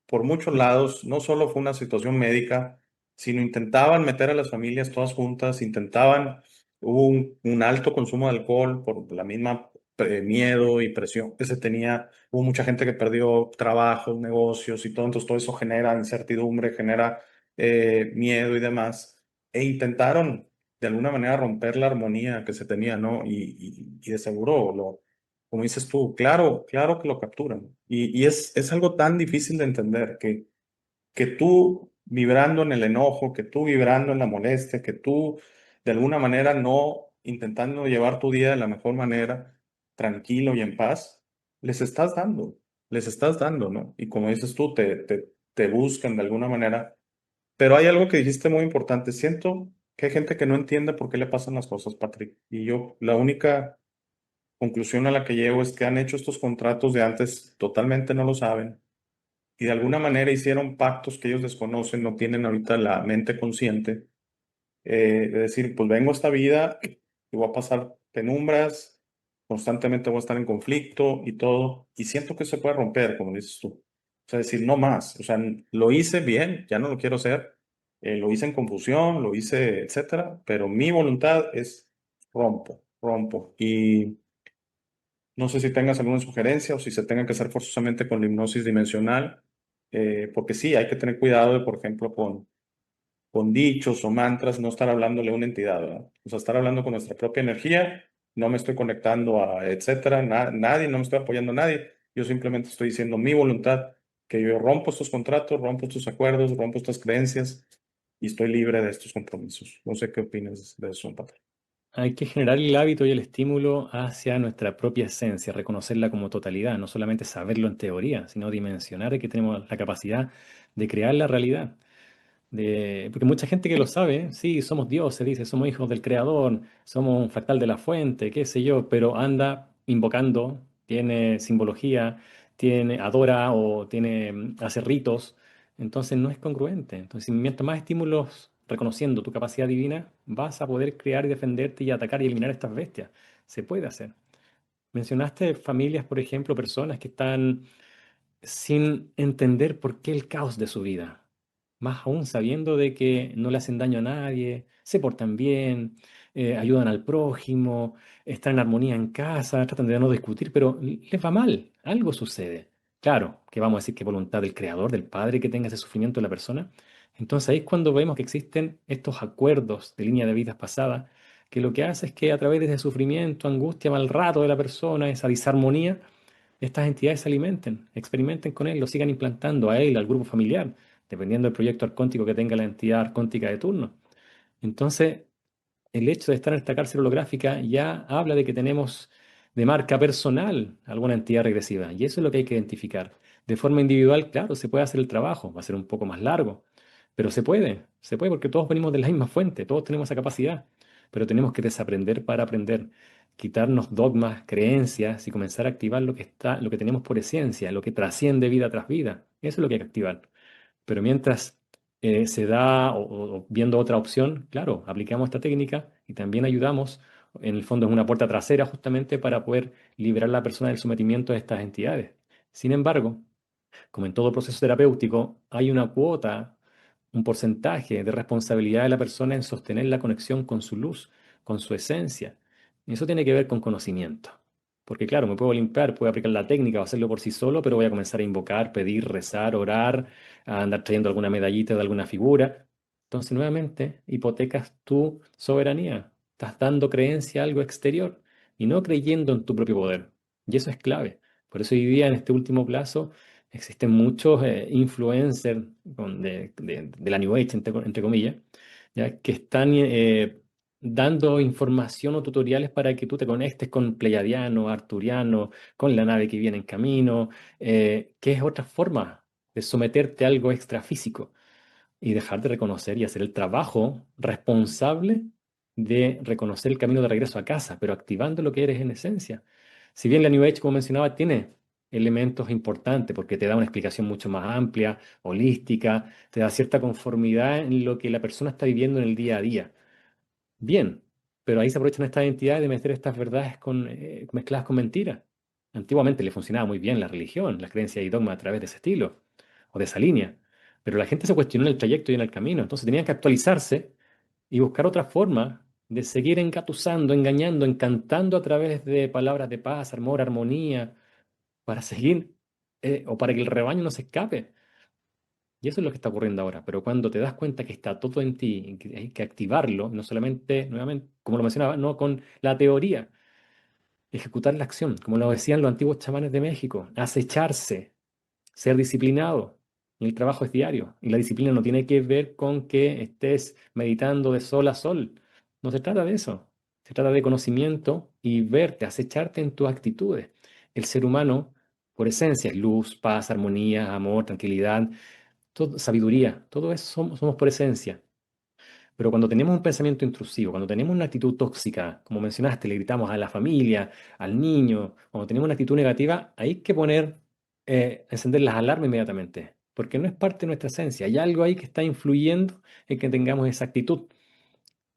por muchos lados. No solo fue una situación médica, sino intentaban meter a las familias todas juntas, hubo un alto consumo de alcohol por la misma miedo y presión que se tenía. Hubo mucha gente que perdió trabajos, negocios y todo, entonces todo eso genera incertidumbre, genera miedo y demás. E intentaron de alguna manera romper la armonía que se tenía, ¿no? Y de seguro como dices tú, claro, claro que lo capturan. Y es algo tan difícil de entender que tú vibrando en el enojo, que tú vibrando en la molestia, que tú de alguna manera no intentando llevar tu día de la mejor manera, tranquilo y en paz, les les estás dando, ¿no? Y como dices tú, te buscan de alguna manera. Pero hay algo que dijiste muy importante. Siento que hay gente que no entiende por qué le pasan las cosas, Patrick. Y yo, la única conclusión a la que llego es que han hecho estos contratos de antes, totalmente no lo saben y de alguna manera hicieron pactos que ellos desconocen, no tienen ahorita la mente consciente, de decir, pues vengo a esta vida y voy a pasar penumbras, constantemente voy a estar en conflicto y todo, y siento que se puede romper, como dices tú. O sea, decir, no más, o sea, lo hice bien, ya no lo quiero hacer, lo hice en confusión, lo hice, etcétera, pero mi voluntad es rompo. Y no sé si tengas alguna sugerencia o si se tenga que hacer forzosamente con la hipnosis dimensional, porque sí, hay que tener cuidado de, por ejemplo, con dichos o mantras, no estar hablándole a una entidad, ¿verdad? O sea, estar hablando con nuestra propia energía, no me estoy conectando a, etcétera, nadie, no me estoy apoyando a nadie, yo simplemente estoy diciendo mi voluntad, que yo rompo estos contratos, rompo estos acuerdos, rompo estas creencias y estoy libre de estos compromisos. No sé qué opinas de eso, Patrick. Hay que generar el hábito y el estímulo hacia nuestra propia esencia, reconocerla como totalidad, no solamente saberlo en teoría, sino dimensionar que tenemos la capacidad de crear la realidad. Porque mucha gente que lo sabe, sí, somos dioses, dice, somos hijos del creador, somos un fractal de la fuente, qué sé yo, pero anda invocando, tiene simbología, adora o hace ritos, entonces no es congruente. Entonces, mientras más estímulos reconociendo tu capacidad divina, vas a poder crear y defenderte y atacar y eliminar estas bestias. Se puede hacer. Mencionaste familias, por ejemplo, personas que están sin entender por qué el caos de su vida. Más aún sabiendo de que no le hacen daño a nadie, se portan bien, ayudan al prójimo, están en armonía en casa, tratan de no discutir, pero les va mal, algo sucede. claro, que vamos a decir que voluntad del creador, del padre que tenga ese sufrimiento de la persona. Entonces ahí es cuando vemos que existen estos acuerdos de línea de vidas pasadas, que lo que hace es que a través de ese sufrimiento, angustia, mal rato de la persona, esa disarmonía, estas entidades se alimenten, experimenten con él, lo sigan implantando a él, al grupo familiar, dependiendo del proyecto arcóntico que tenga la entidad arcóntica de turno. Entonces, el hecho de estar en esta cárcel holográfica ya habla de que tenemos de marca personal alguna entidad regresiva, y eso es lo que hay que identificar. De forma individual, claro, se puede hacer el trabajo, va a ser un poco más largo, pero se puede porque todos venimos de la misma fuente, todos tenemos esa capacidad, pero tenemos que desaprender para aprender, quitarnos dogmas, creencias y comenzar a activar lo que está, lo que tenemos por esencia, lo que trasciende vida tras vida. Eso es lo que hay que activar. Pero mientras se da o viendo otra opción, claro, aplicamos esta técnica y también ayudamos. En el fondo es una puerta trasera justamente para poder liberar a la persona del sometimiento de estas entidades. Sin embargo, como en todo proceso terapéutico, hay una cuota, un porcentaje de responsabilidad de la persona en sostener la conexión con su luz, con su esencia. Y eso tiene que ver con conocimiento. Porque claro, me puedo limpiar, puedo aplicar la técnica o hacerlo por sí solo, pero voy a comenzar a invocar, pedir, rezar, orar, a andar trayendo alguna medallita de alguna figura. Entonces, nuevamente, hipotecas tu soberanía. Estás dando creencia a algo exterior y no creyendo en tu propio poder. Y eso es clave. Por eso hoy día, en este último plazo, existen muchos influencers de la New Age, entre comillas, ¿ya? Que están dando información o tutoriales para que tú te conectes con Pleiadiano, Arturiano, con la nave que viene en camino, que es otra forma de someterte a algo extrafísico y dejar de reconocer y hacer el trabajo responsable de reconocer el camino de regreso a casa, pero activando lo que eres en esencia. Si bien la New Age, como mencionaba, tiene elementos importantes porque te da una explicación mucho más amplia, holística, te da cierta conformidad en lo que la persona está viviendo en el día a día. Bien, pero ahí se aprovechan estas entidades de meter estas verdades mezcladas con mentiras. Antiguamente le funcionaba muy bien la religión, las creencias y dogmas a través de ese estilo o de esa línea, pero la gente se cuestionó en el trayecto y en el camino, entonces tenían que actualizarse y buscar otra forma de seguir engatusando, engañando, encantando a través de palabras de paz, amor, armonía, para seguir o para que el rebaño no se escape. Y eso es lo que está ocurriendo ahora. Pero cuando te das cuenta que está todo en ti, y que hay que activarlo, no solamente, nuevamente, como lo mencionaba, no con la teoría, ejecutar la acción, como lo decían los antiguos chamanes de México, acecharse, ser disciplinado. Y el trabajo es diario. Y la disciplina no tiene que ver con que estés meditando de sol a sol. No se trata de eso. Se trata de conocimiento y verte, acecharte en tus actitudes. El ser humano, por esencia, es luz, paz, armonía, amor, tranquilidad, sabiduría. Todo eso somos por esencia. Pero cuando tenemos un pensamiento intrusivo, cuando tenemos una actitud tóxica, como mencionaste, le gritamos a la familia, al niño, cuando tenemos una actitud negativa, hay que encender las alarmas inmediatamente, porque no es parte de nuestra esencia. Hay algo ahí que está influyendo en que tengamos esa actitud.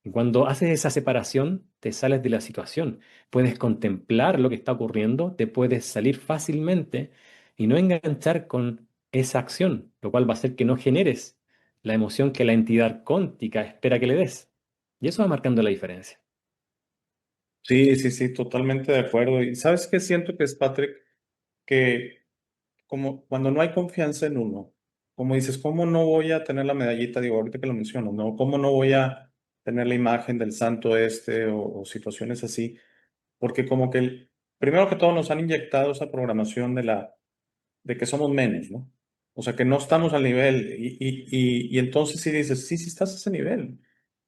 Y cuando haces esa separación, te sales de la situación. Puedes contemplar lo que está ocurriendo, te puedes salir fácilmente y no enganchar con esa acción, lo cual va a hacer que no generes la emoción que la entidad cóntica espera que le des. Y eso va marcando la diferencia. Sí, sí, sí, totalmente de acuerdo. Y ¿sabes qué siento que es, Patrick? Que como cuando no hay confianza en uno, como dices, ¿cómo no voy a tener la medallita? Digo, ahorita que lo menciono, ¿no? ¿Cómo no voy a tener la imagen del santo este o situaciones así? Porque como que primero que todo nos han inyectado esa programación de que somos menos, ¿no? O sea, que no estamos al nivel y entonces sí dices, sí, sí estás a ese nivel.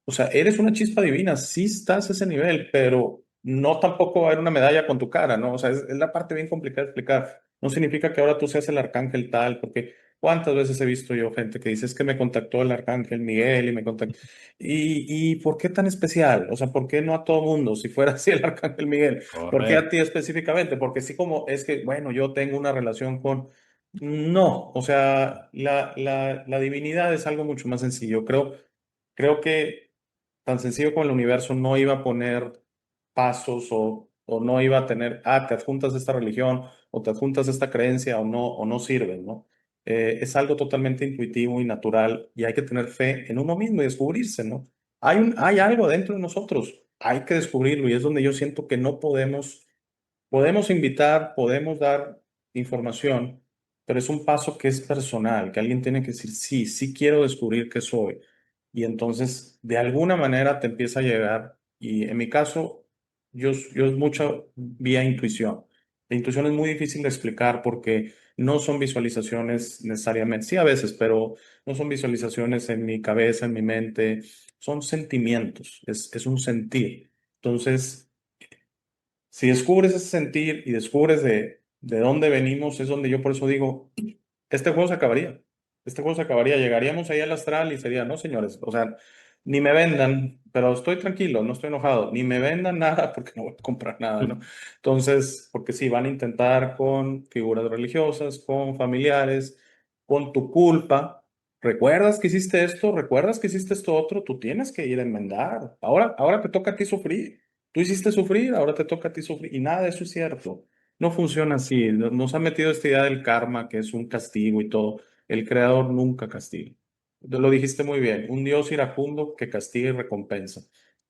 O sea, eres una chispa divina, sí estás a ese nivel, pero no tampoco va a haber una medalla con tu cara, ¿no? O sea, es la parte bien complicada de explicar. No significa que ahora tú seas el arcángel tal, porque cuántas veces he visto yo gente que dice, es que me contactó el arcángel Miguel y me contactó. ¿Y por qué tan especial? O sea, ¿por qué no a todo mundo? Si fuera así el arcángel Miguel, ¿por qué a ti Correcto. específicamente? Porque sí como es que, bueno, yo tengo una relación con... No, o sea, la divinidad es algo mucho más sencillo. Creo que tan sencillo como el universo no iba a poner pasos o no iba a tener, te adjuntas a esta religión o te adjuntas a esta creencia o no sirven, ¿no? Es algo totalmente intuitivo y natural y hay que tener fe en uno mismo y descubrirse, ¿no? Hay algo dentro de nosotros, hay que descubrirlo y es donde yo siento que no podemos invitar, podemos dar información, pero es un paso que es personal, que alguien tiene que decir, sí, sí quiero descubrir qué soy. Y entonces, de alguna manera te empieza a llegar, y en mi caso, yo es mucho vía intuición. La intuición es muy difícil de explicar porque no son visualizaciones necesariamente, sí a veces, pero no son visualizaciones en mi cabeza, en mi mente, son sentimientos, es un sentir. Entonces, si descubres ese sentir y descubres de dónde venimos, es donde yo por eso digo, este juego se acabaría. Este juego se acabaría. Llegaríamos ahí al astral y sería, no, señores, o sea, ni me vendan, pero estoy tranquilo, no estoy enojado, ni me vendan nada porque no voy a comprar nada, ¿no? Entonces, porque sí, van a intentar con figuras religiosas, con familiares, con tu culpa. ¿Recuerdas que hiciste esto? ¿Recuerdas que hiciste esto otro? Tú tienes que ir a enmendar. Ahora te toca a ti sufrir. Tú hiciste sufrir, ahora te toca a ti sufrir. Y nada de eso es cierto. No funciona así. Nos ha metido esta idea del karma, que es un castigo y todo. El creador nunca castiga. Lo dijiste muy bien. Un Dios iracundo que castiga y recompensa.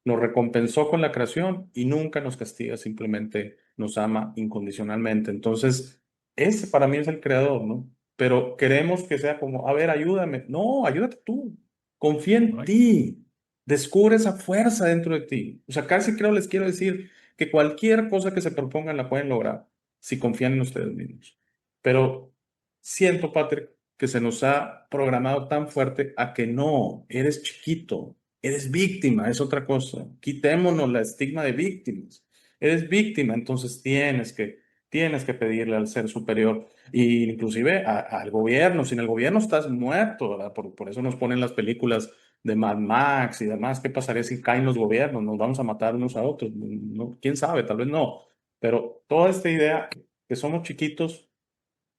Nos recompensó con la creación y nunca nos castiga, simplemente nos ama incondicionalmente. Entonces, ese para mí es el creador, ¿no? Pero queremos que sea como, a ver, ayúdame. No, ayúdate tú. Confía en Correcto. ti. Descubre esa fuerza dentro de ti. O sea, casi creo les quiero decir que cualquier cosa que se propongan la pueden lograr si confían en ustedes mismos. Pero siento, Patrick, que se nos ha programado tan fuerte a que no, eres chiquito, eres víctima, es otra cosa. Quitémonos la estigma de víctimas. Eres víctima, entonces tienes que pedirle al ser superior e inclusive al gobierno. Sin el gobierno estás muerto, ¿verdad? Por eso nos ponen las películas de Mad Max y demás. ¿Qué pasaría si caen los gobiernos? ¿Nos vamos a matar unos a otros? No, quién sabe, tal vez no. Pero toda esta idea que somos chiquitos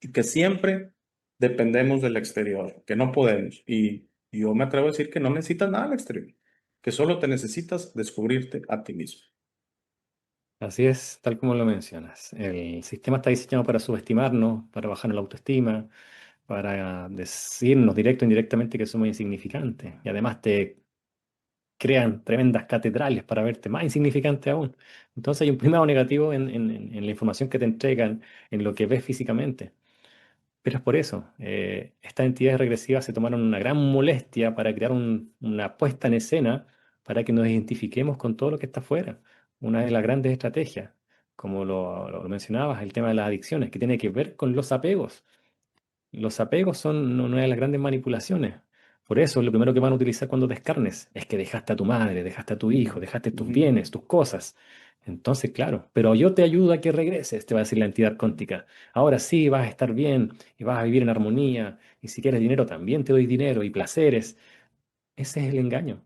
y que siempre dependemos del exterior, que no podemos. Y yo me atrevo a decir que no necesitas nada del exterior, que solo te necesitas descubrirte a ti mismo. Así es, tal como lo mencionas. El sistema está diseñado para subestimarnos, para bajar la autoestima, para decirnos directo e indirectamente que somos insignificantes. Y además te crean tremendas catedrales para verte más insignificante aún. Entonces hay un primado negativo en la información que te entregan, en lo que ves físicamente. Pero es por eso, estas entidades regresivas se tomaron una gran molestia para crear una puesta en escena para que nos identifiquemos con todo lo que está afuera. Una de las grandes estrategias, como lo mencionabas, el tema de las adicciones, que tiene que ver con los apegos. Los apegos son una de las grandes manipulaciones. Por eso, lo primero que van a utilizar cuando te escarnes es que dejaste a tu madre, dejaste a tu hijo, dejaste tus Ujú, bienes, tus cosas. Entonces, claro, pero yo te ayudo a que regreses, te va a decir la entidad cuántica. Ahora sí, vas a estar bien y vas a vivir en armonía. Y si quieres dinero, también te doy dinero y placeres. Ese es el engaño.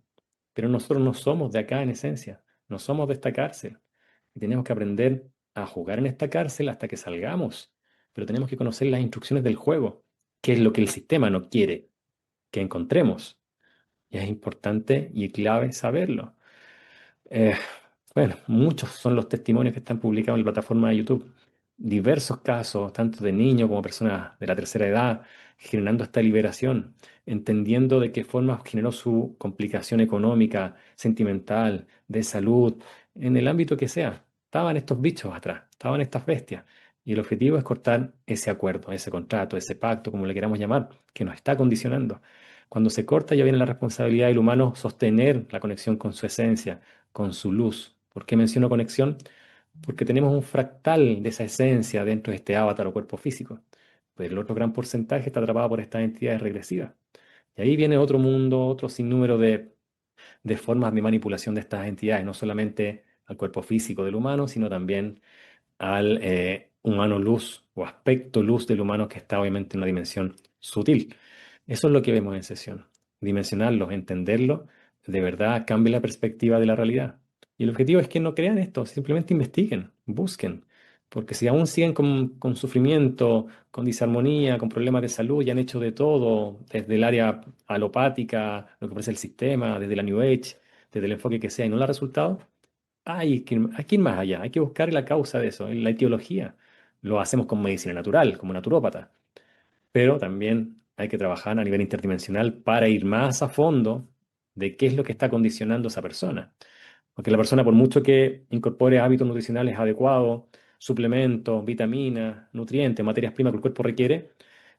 Pero nosotros no somos de acá en esencia, no somos de esta cárcel. Y tenemos que aprender a jugar en esta cárcel hasta que salgamos. Pero tenemos que conocer las instrucciones del juego, que es lo que el sistema no quiere que encontremos. Y es importante y clave saberlo. Eh, bueno, muchos son los testimonios que están publicados en la plataforma de YouTube. Diversos casos, tanto de niños como personas de la tercera edad, generando esta liberación, entendiendo de qué forma generó su complicación económica, sentimental, de salud, en el ámbito que sea. Estaban estos bichos atrás, estaban estas bestias. Y el objetivo es cortar ese acuerdo, ese contrato, ese pacto, como le queramos llamar, que nos está condicionando. Cuando se corta ya viene la responsabilidad del humano sostener la conexión con su esencia, con su luz. ¿Por qué menciono conexión? Porque tenemos un fractal de esa esencia dentro de este avatar o cuerpo físico. Pero el otro gran porcentaje está atrapado por estas entidades regresivas. Y ahí viene otro mundo, otro sinnúmero de formas de manipulación de estas entidades, no solamente al cuerpo físico del humano, sino también al humano luz o aspecto luz del humano que está obviamente en una dimensión sutil. Eso es lo que vemos en sesión. Dimensionarlo, entenderlo, de verdad cambia la perspectiva de la realidad. Y el objetivo es que no crean esto, simplemente investiguen, busquen. Porque si aún siguen con sufrimiento, con disarmonía, con problemas de salud, y han hecho de todo, desde el área alopática, lo que ofrece el sistema, desde la New Age, desde el enfoque que sea, y no le ha resultado, hay que ir más allá, hay que buscar la causa de eso, en la etiología. Lo hacemos con medicina natural, como naturópata, pero también hay que trabajar a nivel interdimensional para ir más a fondo de qué es lo que está condicionando a esa persona. Porque la persona, por mucho que incorpore hábitos nutricionales adecuados, suplementos, vitaminas, nutrientes, materias primas que el cuerpo requiere,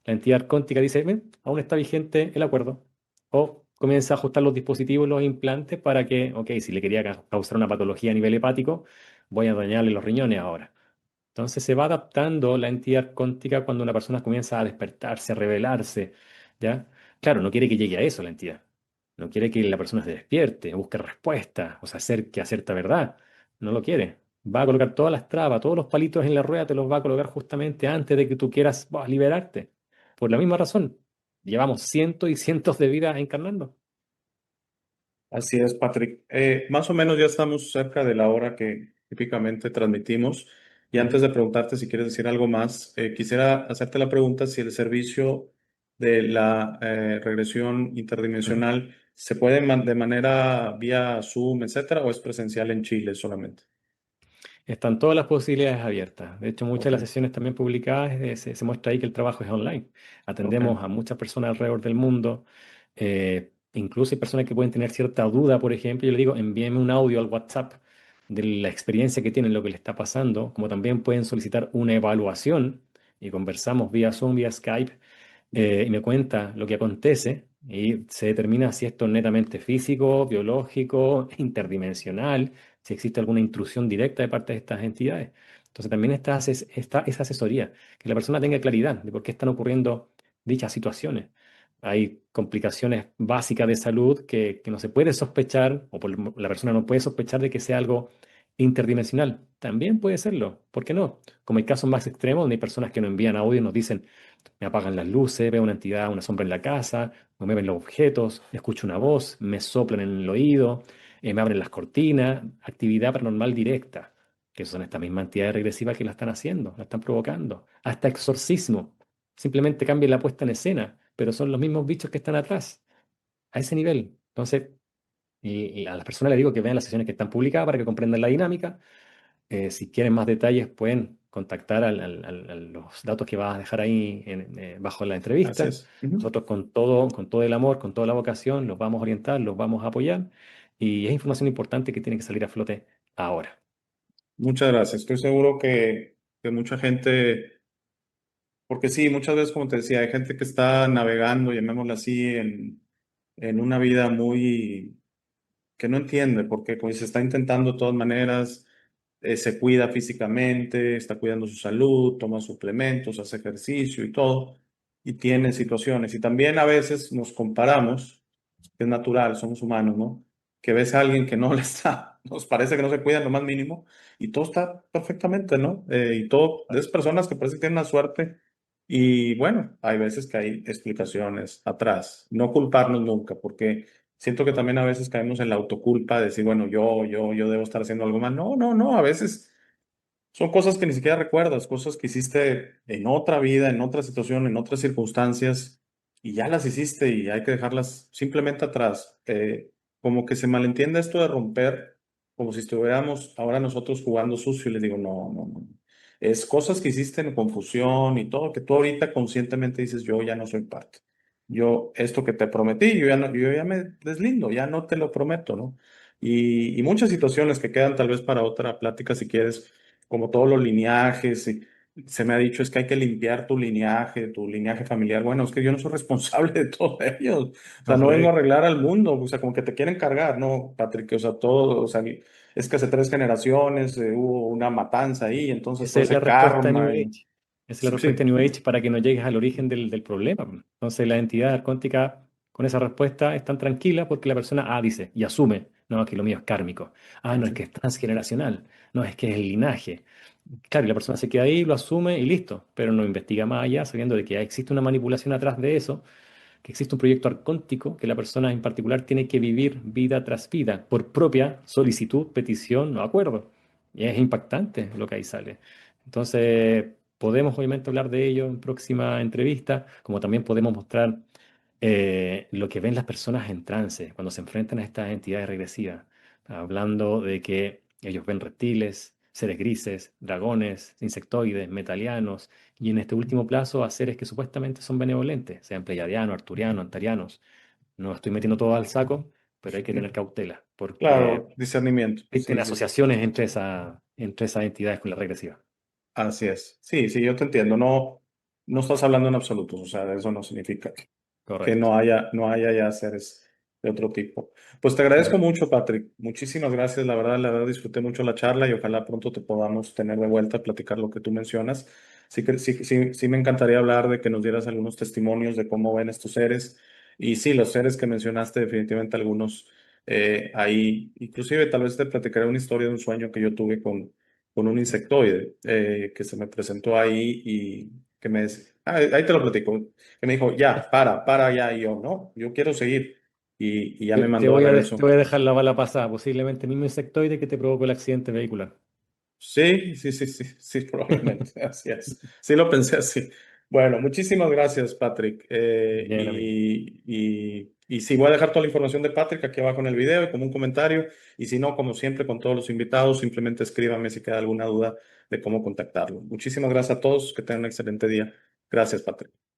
la entidad arcóntica dice, "Ven, aún está vigente el acuerdo". O comienza a ajustar los dispositivos, los implantes para que, ok, si le quería causar una patología a nivel hepático, voy a dañarle los riñones ahora. Entonces se va adaptando la entidad arcóntica cuando una persona comienza a despertarse, a revelarse, ¿ya? Claro, no quiere que llegue a eso la entidad. No quiere que la persona se despierte, busque respuestas, o se acerque a cierta verdad. No lo quiere. Va a colocar todas las trabas, todos los palitos en la rueda, te los va a colocar justamente antes de que tú quieras liberarte. Por la misma razón, llevamos cientos y cientos de vidas encarnando. Así es, Patrick. Más o menos ya estamos cerca de la hora que típicamente transmitimos. Y Ujú, antes de preguntarte si quieres decir algo más, quisiera hacerte la pregunta si el servicio de la regresión ujú. interdimensional se puede de manera vía Zoom, etcétera, o es presencial en Chile solamente. Están todas las posibilidades abiertas. De hecho, muchas de Ok, las sesiones también publicadas se muestra ahí que el trabajo es online. ok. Atendemos a muchas personas alrededor del mundo. Incluso hay personas que pueden tener cierta duda, por ejemplo. Yo le digo, envíenme un audio al WhatsApp de la experiencia que tienen, lo que les está pasando. Como también pueden solicitar una evaluación y conversamos vía Zoom, vía Skype, y me cuenta lo que acontece y se determina si esto es netamente físico, biológico, interdimensional, si existe alguna intrusión directa de parte de estas entidades. Entonces también está esa asesoría, que la persona tenga claridad de por qué están ocurriendo dichas situaciones. Hay complicaciones básicas de salud que no se puede sospechar, o la persona no puede sospechar de que sea algo interdimensional. También puede serlo, ¿por qué no? Como hay casos más extremos, donde hay personas que nos envían audio y nos dicen, me apagan las luces, veo una entidad, una sombra en la casa, me mueven los objetos, escucho una voz, me soplan en el oído, me abren las cortinas, actividad paranormal directa, que son estas mismas entidades regresivas que la están haciendo, la están provocando. Hasta exorcismo. Simplemente cambia la puesta en escena, pero son los mismos bichos que están atrás, a ese nivel. Entonces, y a las personas les digo que vean las sesiones que están publicadas para que comprendan la dinámica. Si quieren más detalles, pueden contactar a los datos que vas a dejar ahí bajo la Así entrevista. es. Ujú. Nosotros con todo el amor, con toda la vocación, los vamos a orientar, los vamos a apoyar. Y es información importante que tiene que salir a flote ahora. Muchas gracias. Estoy seguro que mucha gente, porque sí, muchas veces, como te decía, hay gente que está navegando, llamémoslo así, en una vida muy que no entiende, porque como se está intentando de todas maneras, se cuida físicamente, está cuidando su salud, toma suplementos, hace ejercicio y todo, y tiene situaciones. Y también a veces nos comparamos, que es natural, somos humanos, ¿no? Que ves a alguien que no le está, nos parece que no se cuida en lo más mínimo, y todo está perfectamente, ¿no? Y todo, de esas personas que parece que tienen una suerte. Y bueno, hay veces que hay explicaciones atrás. No culparnos nunca, porque siento que también a veces caemos en la autoculpa de decir, bueno, yo debo estar haciendo algo mal. No, no, no, a veces son cosas que ni siquiera recuerdas, cosas que hiciste en otra vida, en otra situación, en otras circunstancias, y ya las hiciste y hay que dejarlas simplemente atrás. Como que se malentiende esto de romper, como si estuviéramos ahora nosotros jugando sucio, y les digo, no, no, no. Es cosas que hiciste en confusión y todo, que tú ahorita conscientemente dices, yo ya no soy parte. Yo, esto que te prometí, yo ya me deslindo, ya no te lo prometo, ¿no? Y muchas situaciones que quedan tal vez para otra plática si quieres como todos los lineajes. Y se me ha dicho es que hay que limpiar tu linaje familiar. Bueno, es que yo no soy responsable de todo ello. O sea, no vengo a Correcto. arreglar al mundo. O sea, como que te quieren cargar, ¿no, Patrick? O sea, todo, o sea, es que hace 3 generaciones hubo una matanza ahí, entonces Esa todo es la ese respuesta de New karma y Age. Esa es la sí, respuesta sí, de New Age para que no llegues al origen del problema. Entonces, la entidad arcóntica con esa respuesta es tan tranquila porque la persona dice y asume, no, que lo mío es kármico. No, es sí, que es transgeneracional. No, es que es el linaje. Claro, y la persona se queda ahí, lo asume y listo, pero no investiga más allá, sabiendo de que existe una manipulación atrás de eso, que existe un proyecto arcóntico que la persona en particular tiene que vivir vida tras vida, por propia solicitud, petición o acuerdo. Y es impactante lo que ahí sale. Entonces, podemos obviamente hablar de ello en próxima entrevista, como también podemos mostrar lo que ven las personas en trance cuando se enfrentan a estas entidades regresivas, hablando de que ellos ven reptiles, seres grises, dragones, insectoides, metalianos, y en este último plazo a seres que supuestamente son benevolentes, sean pleiadianos, arturianos, antarianos. No estoy metiendo todo al saco, pero hay que tener sí. cautela, porque Claro, discernimiento. existen Sí, sí, sí. asociaciones entre esas entidades con la regresiva. Así es. Sí, sí, yo te entiendo. No. no estás hablando en absolutos, o sea, eso no significa que Correcto. no haya ya seres de otro tipo. Pues te agradezco Correcto. mucho, Patrick. Muchísimas gracias. La verdad disfruté mucho la charla y ojalá pronto te podamos tener de vuelta a platicar lo que tú mencionas. Sí me encantaría hablar de que nos dieras algunos testimonios de cómo ven estos seres. Y sí, los seres que mencionaste, definitivamente algunos ahí, inclusive tal vez te platicaré una historia de un sueño que yo tuve con un insectoide que se me presentó ahí y que me... ahí te lo platico, que me dijo, ya, para ya, y yo, no, yo quiero seguir. Y ya me Te mandó de voy te regreso. voy a dejar la bala pasada, posiblemente el mismo insectoide que te provocó el accidente vehicular. Sí, probablemente, así es. Sí lo pensé así. Bueno, muchísimas gracias, Patrick. Bien, amigo. Y sí, voy a dejar toda la información de Patrick aquí abajo en el video y como un comentario. Y si no, como siempre, con todos los invitados, simplemente escríbame si queda alguna duda de cómo contactarlo. Muchísimas gracias a todos, que tengan un excelente día. Gracias, Patrick.